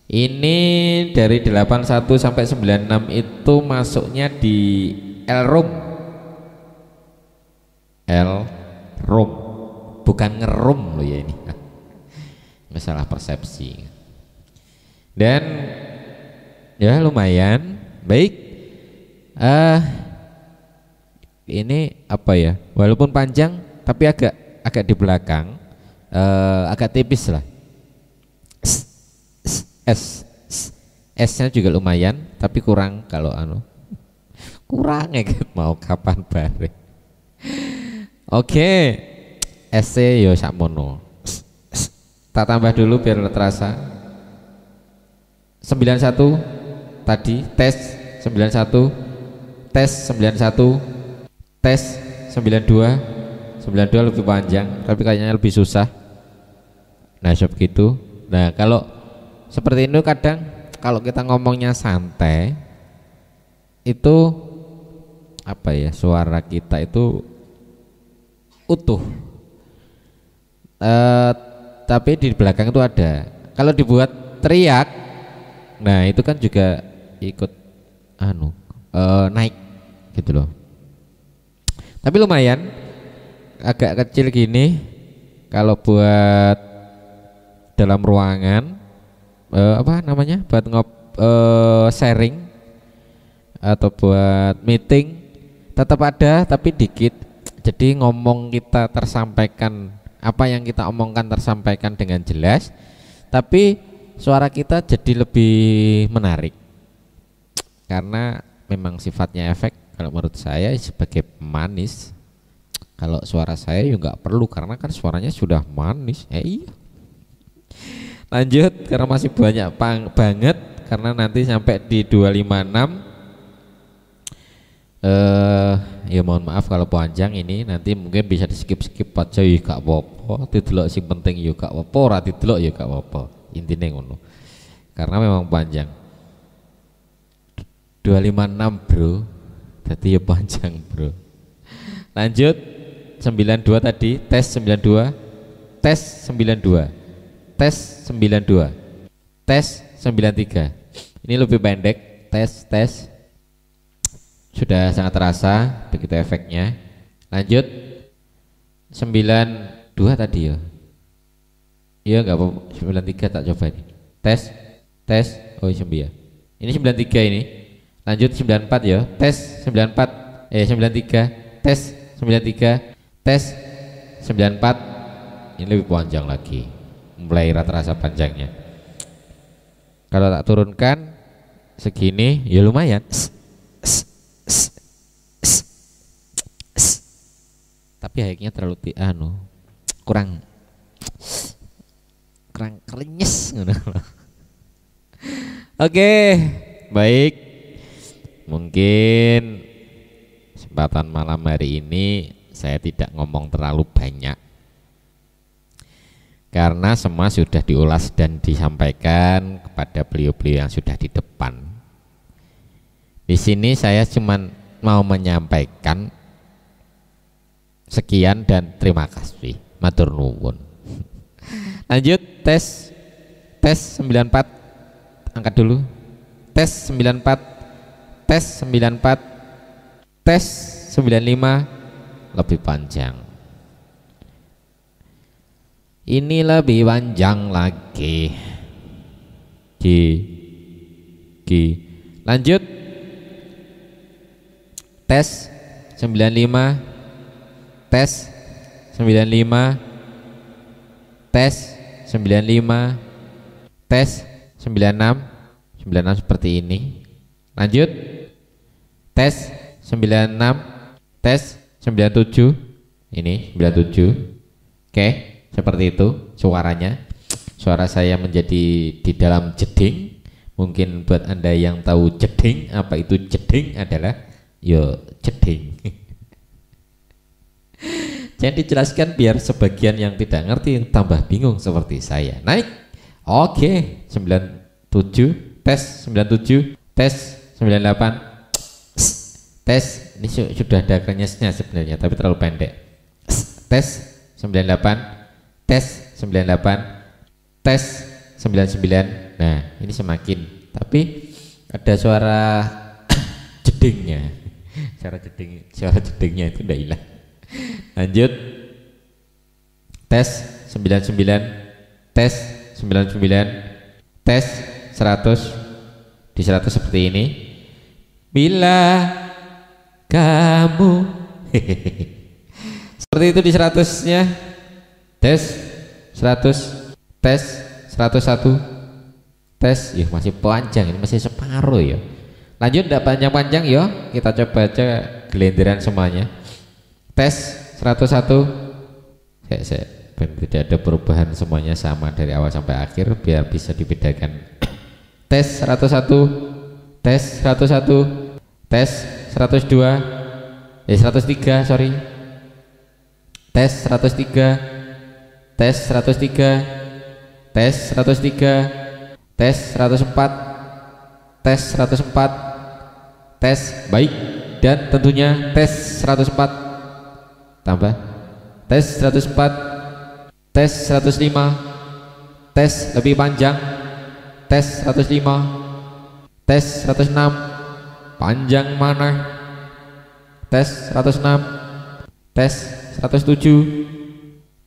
Ini dari 81 sampai 96 itu masuknya di L-room. L-room bukan ngerum loh ya ini. Masalah persepsi. Dan ya lumayan baik. Ini apa ya, walaupun panjang tapi agak di belakang, agak tipis lah. S-nya juga lumayan tapi kurang. Kalau kurang ya mau kapan bare. Oke, SC yo sakmono. Tak tambah dulu biar terasa. 91 tadi tes 91, tes 91, tes 92. 92 lebih panjang tapi kayaknya lebih susah. Nah begitu. Nah kalau seperti ini kadang kalau kita ngomongnya santai itu apa ya, suara kita itu utuh, tapi di belakang itu ada. Kalau dibuat teriak, nah itu kan juga ikut naik gitu loh. Tapi lumayan agak kecil gini kalau buat dalam ruangan, apa namanya, buat sharing atau buat meeting tetap ada tapi dikit. Jadi ngomong kita tersampaikan, apa yang kita omongkan tersampaikan dengan jelas, tapi suara kita jadi lebih menarik. Karena memang sifatnya efek kalau menurut saya sebagai pemanis. Kalau suara saya ya nggak perlu karena kan suaranya sudah manis. Iya. Lanjut karena masih banyak banget karena nanti sampai di 256. Ya mohon maaf kalau panjang ini, nanti mungkin bisa di skip aja ya gak apa-apa. Didelok sing penting ya gak apa-apa, ora didelok ya gak apa-apa. Intine ngono. Karena memang panjang. 256 bro. Jadi ya panjang bro. Lanjut 92 tadi, tes 92, tes 92, tes 92, tes 93. Ini lebih pendek, tes sudah sangat terasa begitu efeknya. Lanjut 92 tadi ya. Iya enggak apa-apa, 93 tak coba ini. Tes, oh 9. Ini 93 ini. Lanjut 94 ya, tes 94, 93, tes 93, tes 94. Ini lebih panjang lagi, mulai rata-rasa panjangnya. Kalau tak turunkan segini ya lumayan. Tapi high-nya terlalu kurang krenyes. Oke, baik. Mungkin kesempatan malam hari ini saya tidak ngomong terlalu banyak karena semua sudah diulas dan disampaikan kepada beliau-beliau yang sudah di depan. Di sini saya cuman mau menyampaikan sekian dan terima kasih. Matur nuwun. Lanjut tes 94, angkat dulu. Tes 94, tes 94, tes 95. Lebih panjang. Ini lebih panjang lagi. Lanjut tes 95, tes 95, tes 95, tes 96 seperti ini. Lanjut tes 96, tes 97, ini 97. Oke, seperti itu suaranya. Suara saya menjadi di dalam jeding. Mungkin buat Anda yang tahu jeding, apa itu jeding adalah yo jeding. Jangan dijelaskan biar sebagian yang tidak ngerti tambah bingung seperti saya. Naik. Oke, 97, tes 97, tes 98. Tes, ini sudah ada krenyesnya sebenarnya tapi terlalu pendek. Tes 98, tes 98, tes 99. Nah, ini semakin, tapi ada suara jedingnya. Suara jedingnya itu udah hilang. Lanjut tes 99, tes 99, tes 100. Di 100 seperti ini. Bila kamu seperti itu di 100-nya. Tes 100, tes 101, tes. Ya masih panjang, ini masih separuh ya. Lanjut tidak panjang-panjang ya. Kita coba aja gelenderan semuanya. Tes 101. Tidak ada perubahan, semuanya sama dari awal sampai akhir biar bisa dibedakan. Tes 101, tes 101, tes 102, 103 sorry. Tes 103, tes 103, tes 103, tes 104, tes 104, tes baik, dan tentunya tes 104 tambah tes 104, tes 105, tes lebih panjang, tes 105, tes 106 panjang mana, tes 106, tes 107,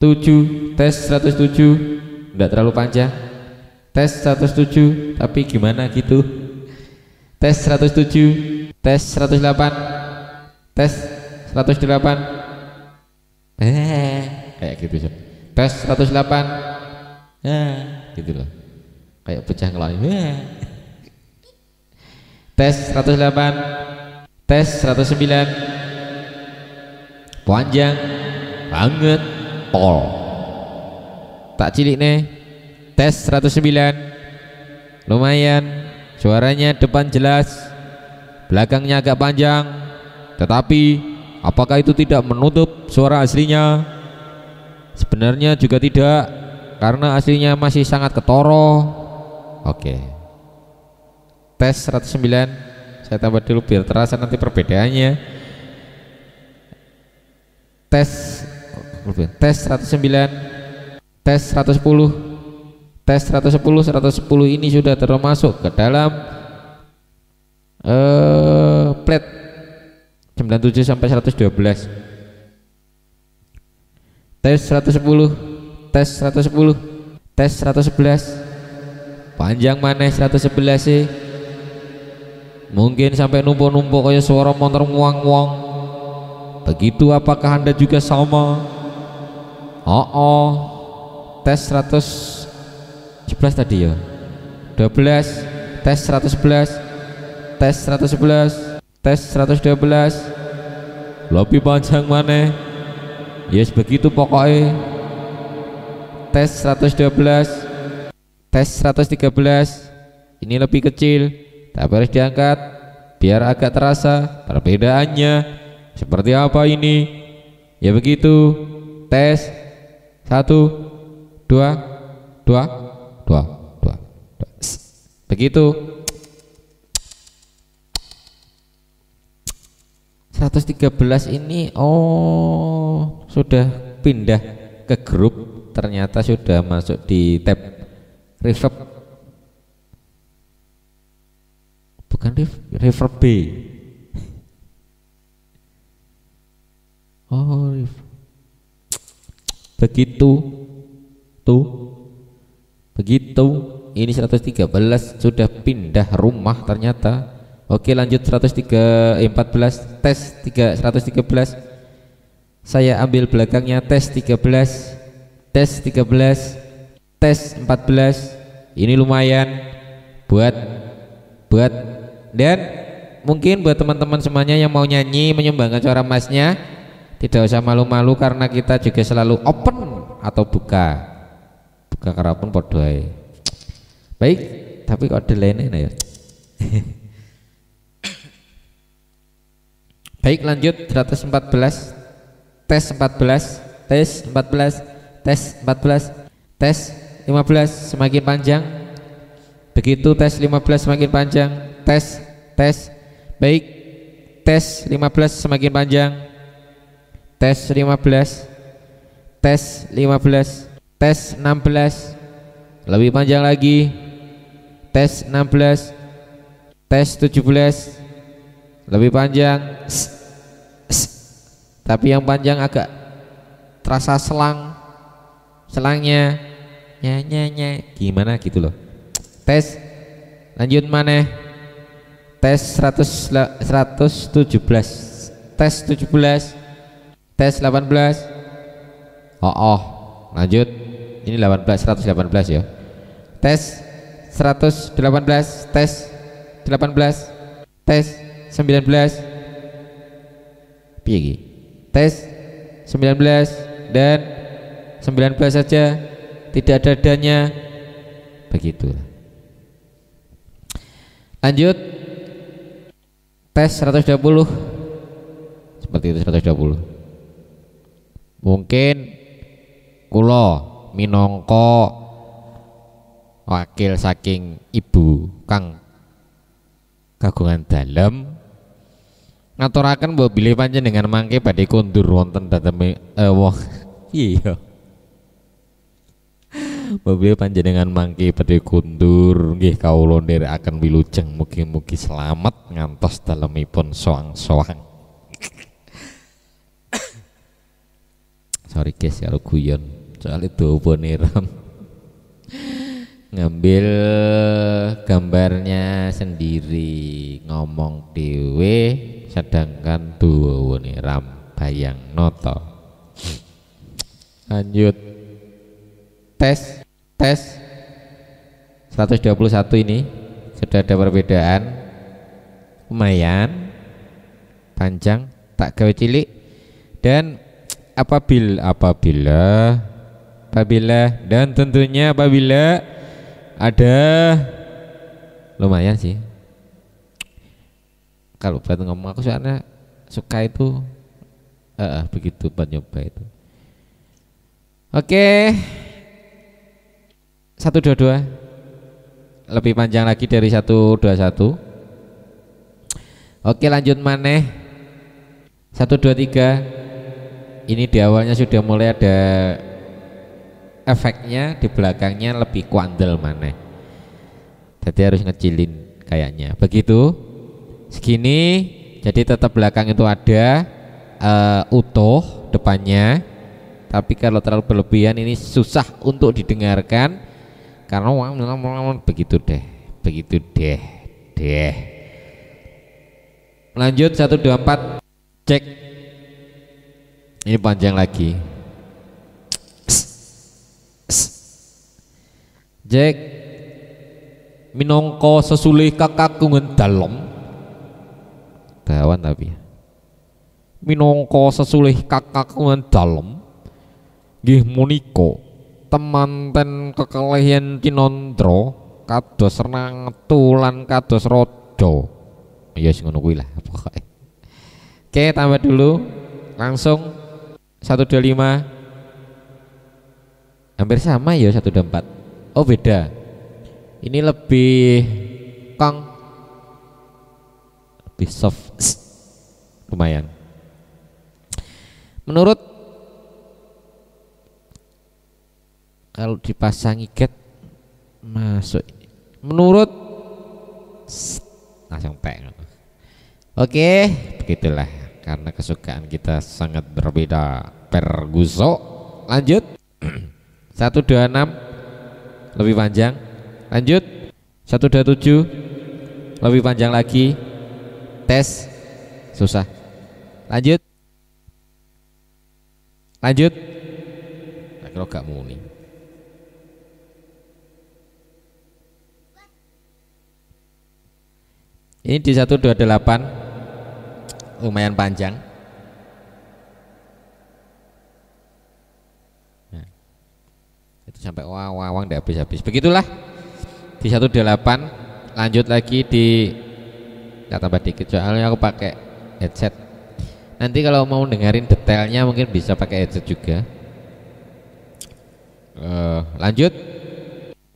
7, tes 107, enggak terlalu panjang, tes 107 tapi gimana gitu, tes 107, tes 108, tes 108, kayak gitu sih. Tes 108, gitu loh, kayak pecah ngeloy. Tes 108, tes 109, panjang banget, pol. Tak cilik nih, tes 109, lumayan, suaranya depan jelas, belakangnya agak panjang, tetapi apakah itu tidak menutup suara aslinya? Sebenarnya juga tidak, karena aslinya masih sangat ketoro. Oke. Tes 109, saya tambah dulu biar terasa nanti perbedaannya. Tes 109, tes 110, tes 110 ini sudah termasuk ke dalam plat 97 sampai 112. Tes 110, tes 110, tes 111, panjang mana 111 sih, mungkin sampai numpuk-numpuk kayak suara motor muang-muang. Begitu apakah Anda juga sama? Tes 111 tadi ya, 12, tes 111, tes 111, tes 112, lebih panjang mana? Yes, begitu pokoknya. Tes 112, tes 113, ini lebih kecil, tapi harus diangkat biar agak terasa perbedaannya seperti apa ini. Ya begitu. Tes 1 2 2 2 2. Begitu. 113 ini sudah pindah ke grup, ternyata sudah masuk di tab reverb, bukan reverb B. Begitu tuh, begitu. Ini 113 sudah pindah rumah ternyata. Oke, lanjut 14, tes 113. Saya ambil belakangnya, tes 13, tes 13, tes 14. Ini lumayan buat dan mungkin buat teman-teman semuanya yang mau nyanyi menyumbangkan suara emasnya, tidak usah malu-malu karena kita juga selalu open atau buka karapun podoai. Baik, tapi kok delay-nya ya. Baik, lanjut 114, tes 14, tes 14, tes 14, tes 15 semakin panjang. Begitu tes 15 semakin panjang, tes. Baik, tes 15 semakin panjang, tes 15, tes 15, tes 16 lebih panjang lagi, tes 16, tes 17 lebih panjang, tapi yang panjang agak terasa selangnya gimana gitu loh. Tes, lanjut mana? Tes 117, tes 17, tes 18. Lanjut, ini 118 ya. Tes 118, tes 18, tes 19, piye? Tes 19 dan 19 saja, tidak ada dadanya. Begitu. Lanjut, tes 120, seperti itu 120. Mungkin kulo minangka wakil saking ibu kang kagungan dalem ngaturaken mbok bilih panjenengan mangke badhe kondur wonten dhateng iya mbok bilih panjenengan mangke badhe kondur nggih kawula nderekaken wilujeng mugi-mugi selamat ngantos dalemipun soang-soang. Sorry guys karo guyon soal itu ram ngambil gambarnya sendiri ngomong dhewe sedangkan duwone ram bayang noto. Lanjut tes 121 ini sudah ada perbedaan lumayan panjang, tak gawe cilik. Dan apabila dan tentunya apabila ada, lumayan sih kalau buat ngomong, aku soalnya suka itu begitu buat nyoba itu. Oke, 122 lebih panjang lagi dari 121. Oke, lanjut maneh 123. Ini di awalnya sudah mulai ada efeknya, di belakangnya lebih kuandel maneh. Jadi harus ngecilin kayaknya. Begitu. Segini, jadi tetap belakang itu ada utuh depannya. Tapi kalau terlalu berlebihan ini susah untuk didengarkan karena begitu deh. Lanjut 124. Cek. Ini panjang lagi. Cek. Minangka sesulih kakakungan dalem. Dawan tapi. Minangka sesulih kakakungan dalem. Nggih menika temanten kekalihyan Kinandra kados renang tulan kados raja. Ya sing ngono kuwi lah pokoke. Oke, tambah dulu langsung 125. Hampir sama ya 124. Oh beda. Ini lebih lebih soft. Lumayan. Menurut kalau dipasang iket masuk, menurut langsung tek. Oke, begitulah karena kesukaan kita sangat berbeda. Perguso. Lanjut 126 lebih panjang. Lanjut 127 lebih panjang lagi. Tes susah. Lanjut kalau gak muni. Ini di 128 lumayan panjang. Nah, itu sampai wawang tidak habis-habis. Begitulah di 128. Lanjut lagi di tambah dikit soalnya aku pakai headset. Nanti kalau mau dengerin detailnya mungkin bisa pakai headset juga. Lanjut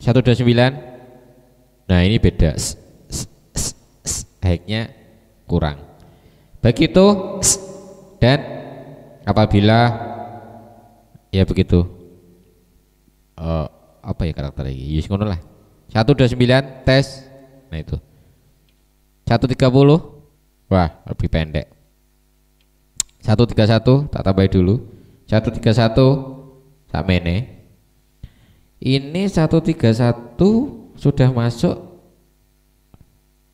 129. Nah ini beda. High-nya kurang. Begitu. Dan apabila ya begitu. Apa ya karakter lagi? Yes ngono lah. 129 tes. Nah itu. 130. Wah, lebih pendek. 131 tak tambahin dulu. 131 samene. Ini 131 sudah masuk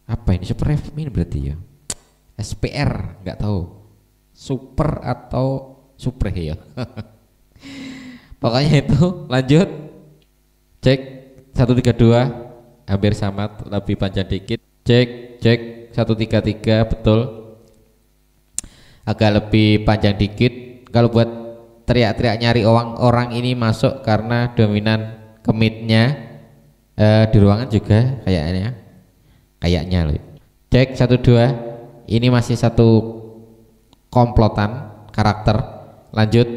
apa ini, super ini berarti ya, SPR nggak tahu, super atau super ya. Pokoknya itu. Lanjut cek 132 hampir sama, lebih panjang dikit. Cek 133 betul, agak lebih panjang dikit. Kalau buat teriak-teriak nyari orang ini masuk karena dominan kemitnya di ruangan juga kayaknya loh. Cek 12. Ini masih satu komplotan karakter. Lanjut.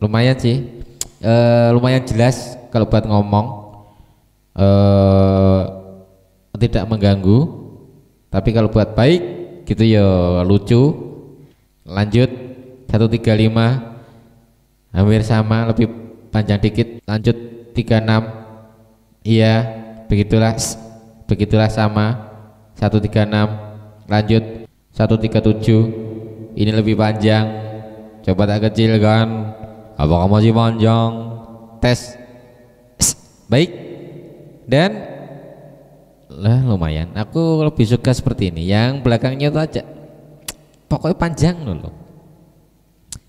Lumayan sih, lumayan jelas kalau buat ngomong, tidak mengganggu. Tapi kalau buat baik gitu ya lucu. Lanjut 135 hampir sama, lebih panjang dikit. Lanjut 36. Iya begitulah sama 136. Lanjut 137. Ini lebih panjang. Coba tak kecil kan? Apakah masih panjang? Tes. Baik. Dan Lah lumayan. Aku lebih suka seperti ini. Yang belakangnya itu aja pokoknya panjang loh.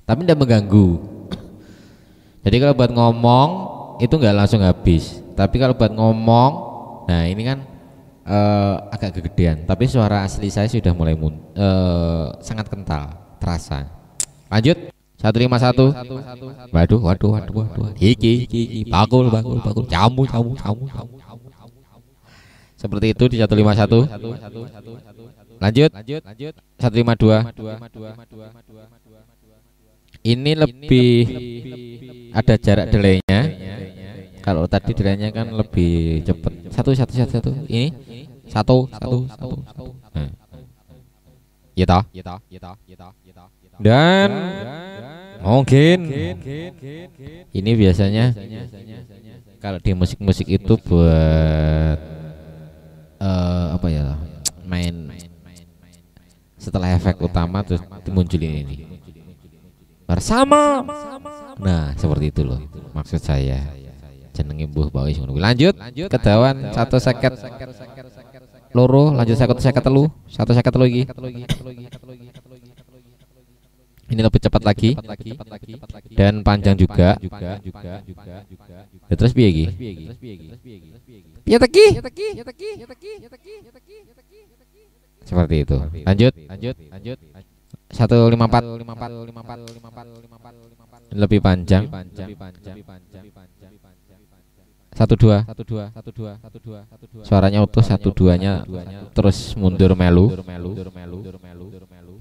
Tapi tidak mengganggu. Jadi kalau buat ngomong itu nggak langsung habis. Tapi kalau buat ngomong, nah ini kan agak kegedean. Tapi suara asli saya sudah mulai sangat kental, terasa. Lanjut 151. Waduh. Iki. Bakul. Camu. Seperti itu di 151. Lanjut 152. Ini lebih ada jarak delaynya. Kalau tadi delaynya kan lebih cepat. Satu. Ini satu. Nah. Ya toh. Dan mungkin ini biasanya kalau di musik-musik itu buat apa ya, main setelah efek utama terus dimunculin ini bersama. Nah seperti itu loh maksud saya. Jenenge mbuh bae ngono. Lanjut kedawan 1 seket loro, lanjut 1 seket telu, 1 seket telu iki. Ini lebih cepat lagi dan panjang juga. Ya, terus piye iki? Piye teki? Seperti itu. Lanjut 154. Lebih panjang. 12. Suaranya utuh, 12-nya terus mundur melu.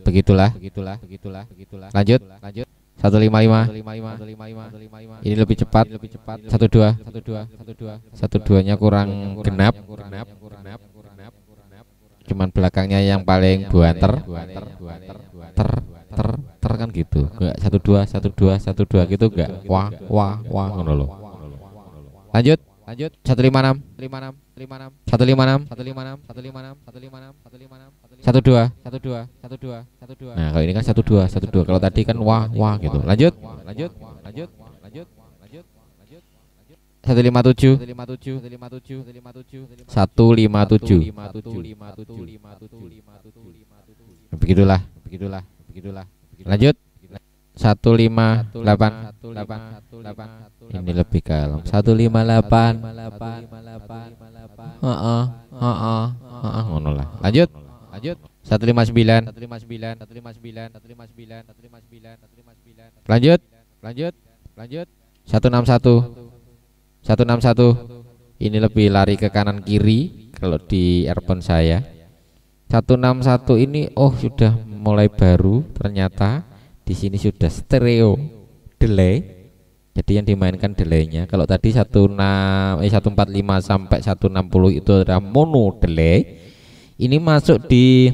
Begitulah. Lanjut 155. Ini lebih cepat. 12. 12-nya kurang genap. Cuman belakangnya yang paling buanter. Ter kan gitu. Enggak 12 gitu enggak. Wah ngono loh. Lanjut 156. 12. Nah, kalau ini kan 12. Kalau tadi kan wah gitu. Lanjut 157. Begitulah. Lanjut 158. Ini lebih kalem. 158. Ngono lah. Lanjut 159. Lanjut 161. Ini lebih lari ke kanan kiri kalau di earphone saya. 161 ini sudah mulai baru ternyata. Di sini sudah stereo delay. Jadi yang dimainkan delaynya. Kalau tadi 145 sampai 160 itu adalah mono delay. Ini masuk di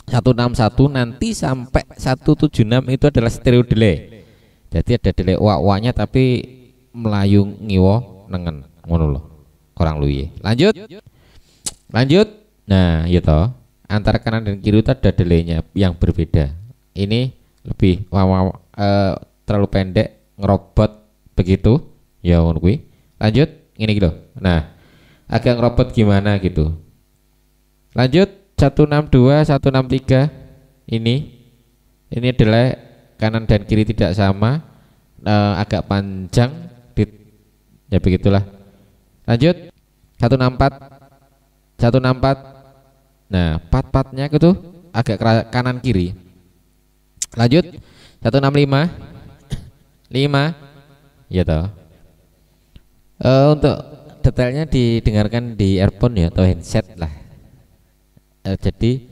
161 nanti sampai 176 itu adalah stereo delay. Jadi ada delay wak-waknya tapi melayu ngiwo nengen ngono loh. Kurang luye. Lanjut. Nah, ya toh. Antara kanan dan kiri itu ada delaynya yang berbeda. Ini lebih terlalu pendek ngerobot begitu ya ngono kuwi. Lanjut ini gitu. Nah, agak ngerobot gimana gitu. Lanjut 162, 163. Ini adalah kanan dan kiri tidak sama, agak panjang ya begitulah. Lanjut 164. Nah, part-partnya itu agak kanan kiri. Lanjut 165. 5. Ya toh. Untuk detailnya didengarkan di earphone ya atau headset lah. Jadi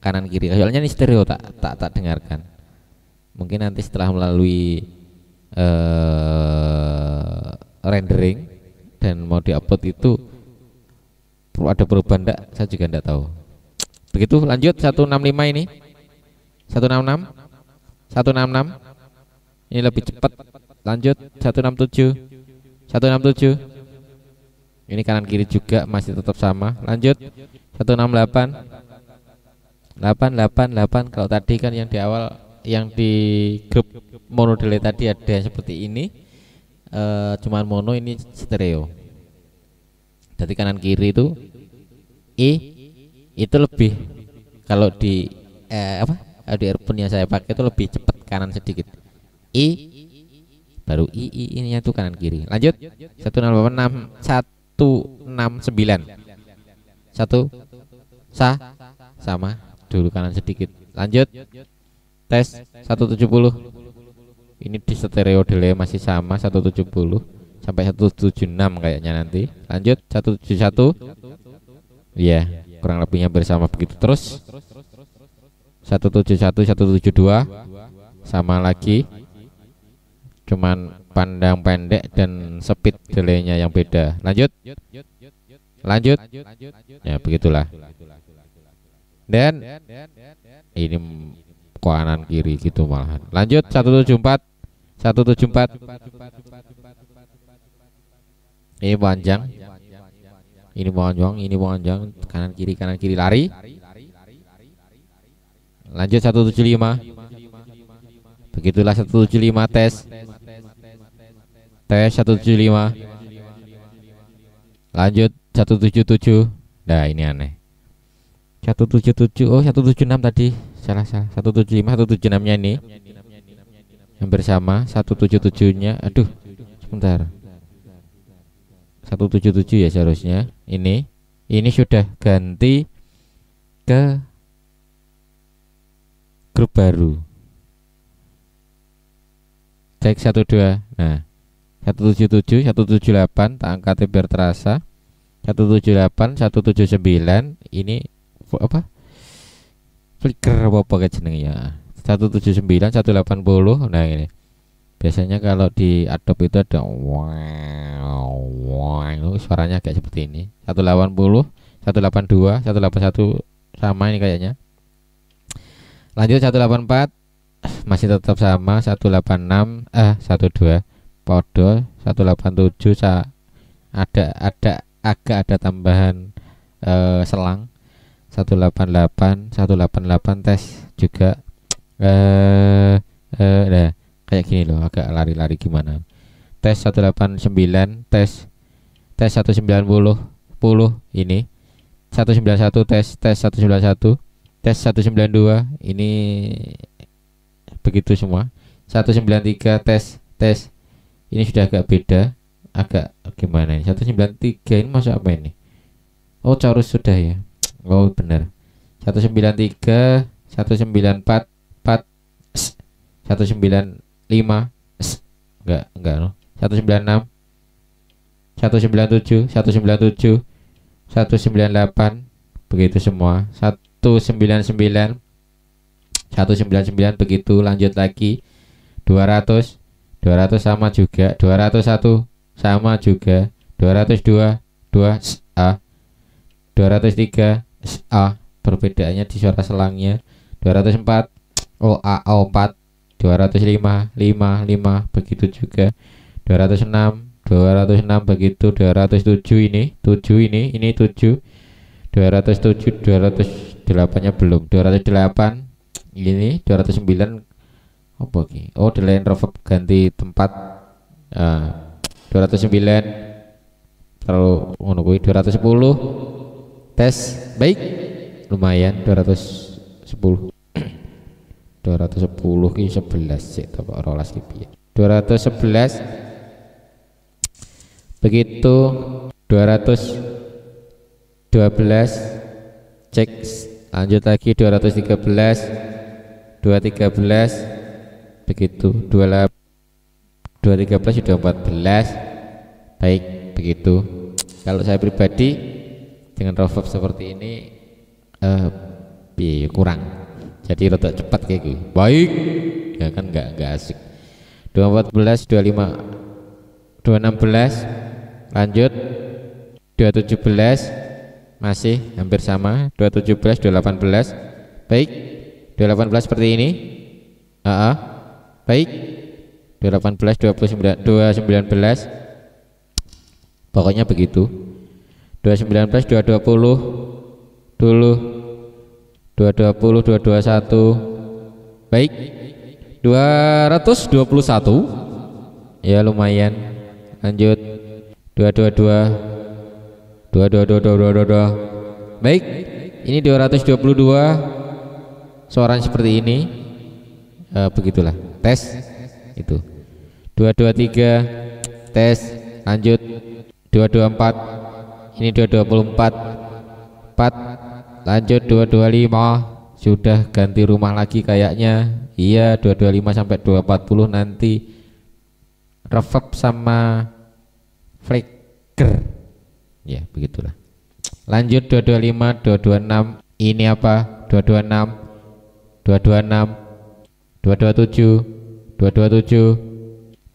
kanan kiri. Soalnya ini stereo tak dengarkan. Mungkin nanti setelah melalui rendering dan mau diupload itu ada perubahan enggak? Saya juga enggak tahu. Begitu. Lanjut 165 ini. 166. Ini lebih cepat. Lanjut 167. Ini kanan kiri juga masih tetap sama. Lanjut 168. 8. Kalau tadi kan yang di awal yang di grup mono delay tadi ada yang seperti ini. Cuman mono, ini stereo. Jadi kanan kiri itu I itu lebih, kalau di di earphone yang saya pakai itu lebih cepat kanan sedikit. I baru I ininya tuh kanan kiri. Lanjut 106 169 satu sama dulu kanan sedikit. Lanjut tes 170. Ini di stereo delay masih sama 170 sampai 176 kayaknya nanti. Lanjut 171. Iya, kurang lebihnya bersama begitu terus. 171 172 sama lagi. Cuman pandang pendek dan speed delaynya yang beda. Lanjut ya begitulah. Dan ini kanan kiri gitu malahan. Lanjut 174 ini panjang, ini panjang, kanan kiri lari. Lanjut 175. Begitulah 175 tes 175. Lanjut 177. Nah ini aneh 177. Oh 176 tadi salah 175 176 nya ini hampir sama 177 nya. Aduh sebentar, 177 ya seharusnya. Ini sudah ganti ke grup baru. Cek 12. Nah 177 178 tak angkat biar terasa. 178 179 ini apa flicker apa kayak jenengnya. 179 180. Nah ini biasanya kalau di Adobe itu ada wow, suaranya kayak seperti ini. 180 182 181 sama ini kayaknya. Lanjut 184 masih tetap sama. 186 12 podo. 187 ada agak ada tambahan selang. 188 tes juga nah kayak gini loh, agak lari-lari gimana. Tes 189 tes 190 ini 191 tes 191 tes 192 ini begitu semua. 193 tes ini sudah agak beda, agak gimana ini. 193 ini masuk apa ini? Oh Taurus sudah ya. Oh benar. 193 194 195 enggak no. 196 197 198 begitu semua. 199 begitu. Lanjut lagi 200 sama juga. 201 sama juga. 202 203 perbedaannya di suara selangnya. 204 O4 205 begitu juga. 206 begitu. 207 ini 7 ini 7. 207 208 nya belum. 208 ini 209 apa lagi? Oh delay and reverb ganti tempat. 209 terlalu ngono kuwi. 210 tes baik lumayan. 210 ki 11 sih apa 12 ki piye. 211 begitu. 212 cek. Lanjut lagi 213 begitu. 213 sudah 14 baik begitu. Kalau saya pribadi dengan reverb seperti ini kurang, jadi rada cepat kayak gitu. Baik ya kan enggak asik. 214 25 216 lanjut. 217 masih hampir sama. 217 218 baik. 218 seperti ini. Baik. 218 29 219 pokoknya begitu. 219 220 dulu. 220 221 baik. 221 ya lumayan. Lanjut 222 222 Baik, ini 222 suaranya seperti ini. Begitulah tes itu. 223 tes, lanjut. 224, ini 224 4, lanjut. 225 sudah ganti rumah lagi kayaknya. Iya, 225 sampai 240 nanti reverb sama flicker. Ya, begitulah. Lanjut 225, 226, ini apa? 226, 226, 227, 227,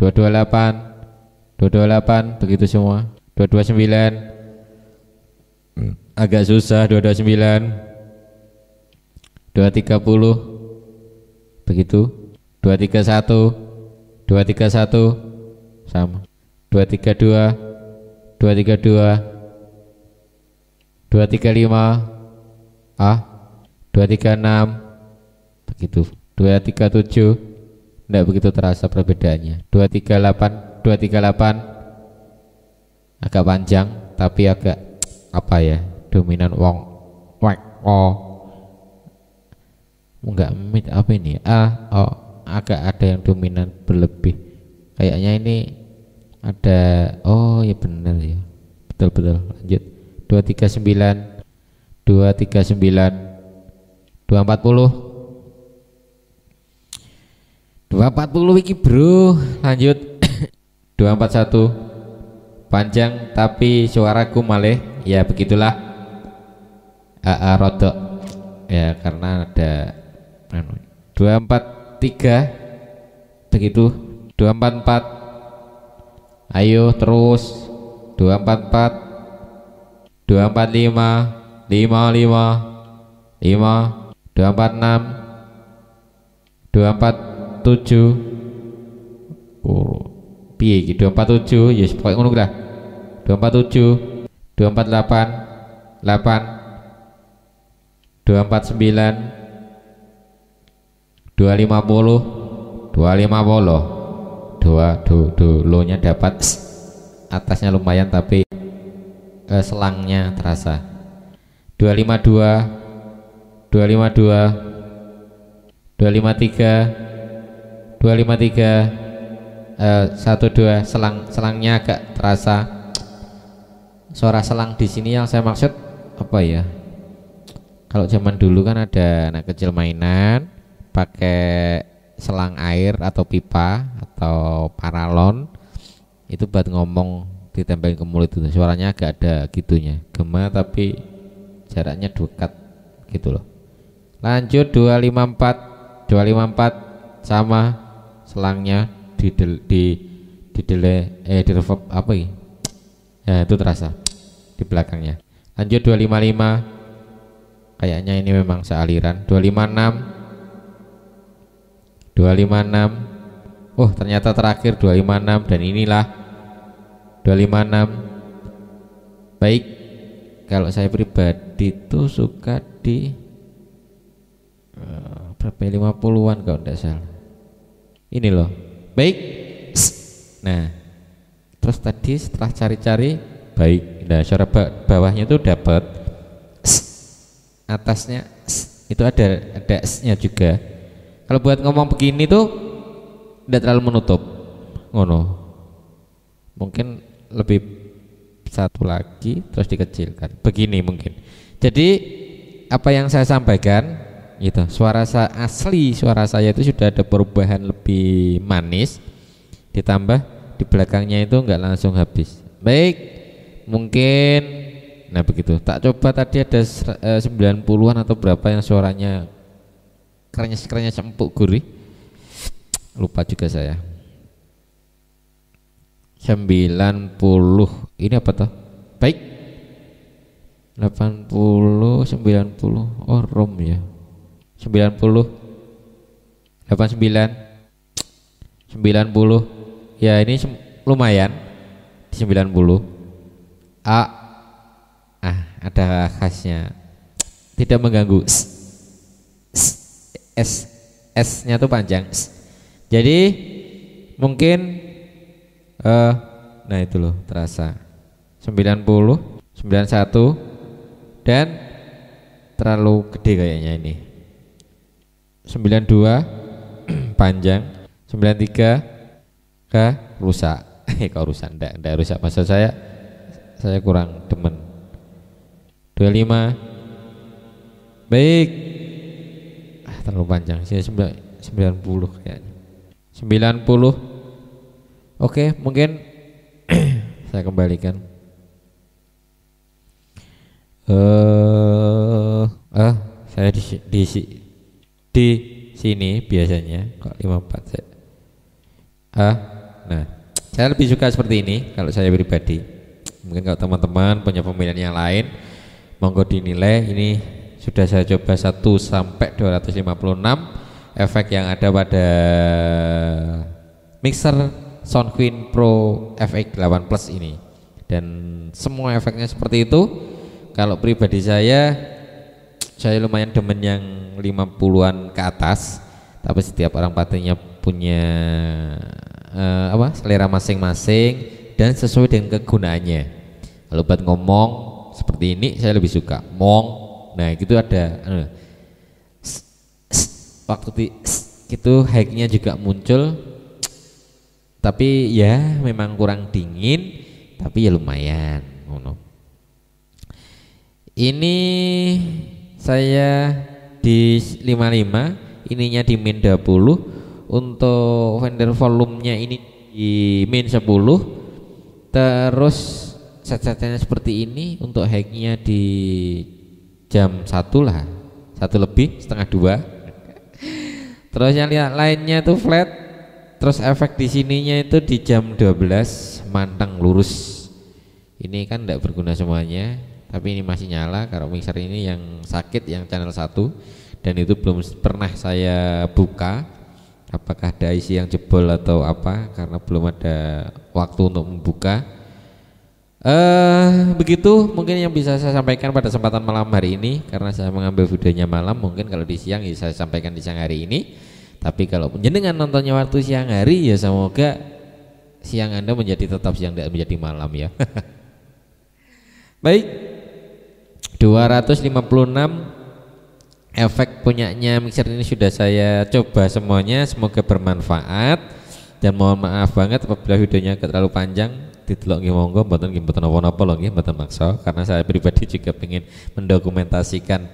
228, 228, begitu semua. 229 agak susah. 229, 230 begitu. 231, 231 sama. 232, 232, 235 236 begitu. 237 tidak begitu terasa perbedaannya. 238, 238 agak panjang tapi agak apa ya, dominan wong wek enggak mid apa ini agak ada yang dominan berlebih kayaknya. Ini ada, oh ya benar ya, betul. Lanjut 239, 239, 240, 240 iki bro. Lanjut 241 panjang tapi suaraku malih ya, begitulah. Rodok ya karena ada 243 begitu. 244 ayo terus. 244, 245, 55, 5, 246, 247. Piye iki 247 ya pokoke ngono lah. 247, 248, 8, 249, 250, 250. Lo nya dapat, atasnya lumayan tapi selangnya terasa. 252, 252, 253, 253, 12 selangnya agak terasa. Suara selang di sini yang saya maksud apa ya, kalau zaman dulu kan ada anak kecil mainan pakai selang air atau pipa atau paralon itu buat ngomong, ditempelin ke mulut itu suaranya agak ada gitunya, gema tapi jaraknya dekat gitu loh. Lanjut 254, 254 sama selangnya di reverb apa ini ya, itu terasa di belakangnya. Lanjut 255 kayaknya ini memang sealiran. 256, 256, oh ternyata terakhir 256 dan inilah 256. Baik, kalau saya pribadi tuh suka di berapa 50-an kalau tidak salah ini loh. Baik, nah terus tadi setelah cari-cari baik, nah suara bawahnya tuh dapat, atasnya itu ada s-nya juga. Kalau buat ngomong begini tuh tidak terlalu menutup ngono, mungkin lebih satu lagi terus dikecilkan begini mungkin. Jadi apa yang saya sampaikan gitu, suara saya itu sudah ada perubahan lebih manis, ditambah di belakangnya itu enggak langsung habis. Baik, mungkin nah begitu. Tak coba tadi ada 90-an atau berapa yang suaranya kerenyes empuk gurih, lupa juga saya. 90 ini apa toh? Baik, 80, 90, oh rom ya. 90, 89, 90 ya, ini lumayan di 90. Ada khasnya, tidak mengganggu. S nya tuh panjang. Jadi mungkin nah itu loh terasa 90, 91 dan terlalu gede kayaknya ini. 92 panjang, 93 ke rusak. Kok rusak? Enggak rusak, maksud saya kurang demen. 25 baik. Terlalu panjang sih, 90 kayaknya. 90. Oke, mungkin saya kembalikan. Saya di sini biasanya kok 54 saya. Nah, saya lebih suka seperti ini kalau saya pribadi. Mungkin kalau teman-teman punya pemilihan yang lain, monggo dinilai. Ini sudah saya coba 1 sampai 256 efek yang ada pada mixer Soundqueen Pro FX 8 Plus ini, dan semua efeknya seperti itu. Kalau pribadi saya lumayan demen yang 50-an ke atas, tapi setiap orang pastinya punya selera masing-masing dan sesuai dengan kegunaannya. Kalau buat ngomong seperti ini saya lebih suka mong. Nah gitu ada waktu gitu high-nya juga muncul, tapi ya memang kurang dingin, tapi ya lumayan. Ini saya di 55, ininya di min 20. Untuk Fender volumenya ini di min 10. Terus set-setnya seperti ini. Untuk high-nya di jam 1 lah, 1 lebih, setengah 2. Terus yang lainnya itu flat. Terus efek di sininya itu di jam 12 manteng lurus. Ini kan tidak berguna semuanya, tapi ini masih nyala. Kalau mixer ini yang sakit yang channel 1, dan itu belum pernah saya buka apakah ada isi yang jebol atau apa, karena belum ada waktu untuk membuka. Begitu mungkin yang bisa saya sampaikan pada kesempatan malam hari ini, karena saya mengambil videonya malam. Mungkin kalau di siang ya saya sampaikan di siang hari ini, tapi kalau jenengan nontonnya waktu siang hari ya semoga siang Anda menjadi tetap siang, tidak menjadi malam ya. Baik, 256 efek punyanya mixer ini sudah saya coba semuanya, semoga bermanfaat. Dan mohon maaf banget apabila videonya terlalu panjang. Didelok nggih monggo, mboten napa-napa lho nggih, mboten maksa, karena saya pribadi juga pengen mendokumentasikan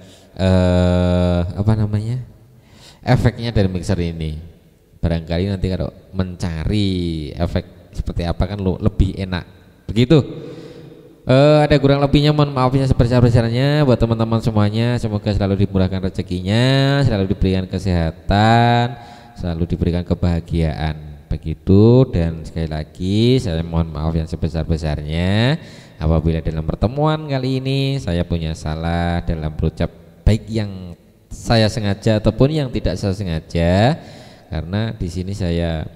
efeknya dari mixer ini. Barangkali nanti kalau mencari efek seperti apa kan lebih enak. Begitu. Ada kurang lebihnya mohon maafnya sebesar-besarnya buat teman-teman semuanya. Semoga selalu dimurahkan rezekinya, selalu diberikan kesehatan, selalu diberikan kebahagiaan. Begitu, dan sekali lagi saya mohon maaf yang sebesar-besarnya apabila dalam pertemuan kali ini saya punya salah dalam berucap, baik yang saya sengaja ataupun yang tidak saya sengaja, karena di sini saya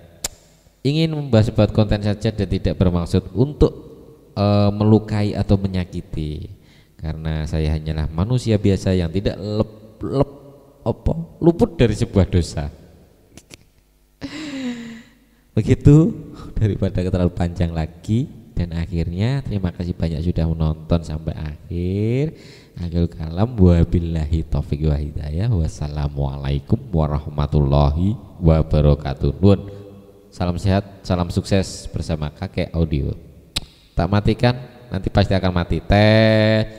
ingin membahas buat konten saja dan tidak bermaksud untuk melukai atau menyakiti, karena saya hanyalah manusia biasa yang tidak luput dari sebuah dosa. Begitu, daripada terlalu panjang lagi. Dan akhirnya terima kasih banyak sudah menonton sampai akhir. Akhirul kalam, wabillahi taufiq wa hidayah. Wassalamualaikum warahmatullahi wabarakatuh. Salam sehat, salam sukses bersama Kakek Audio. Tak matikan, nanti pasti akan mati. Tes.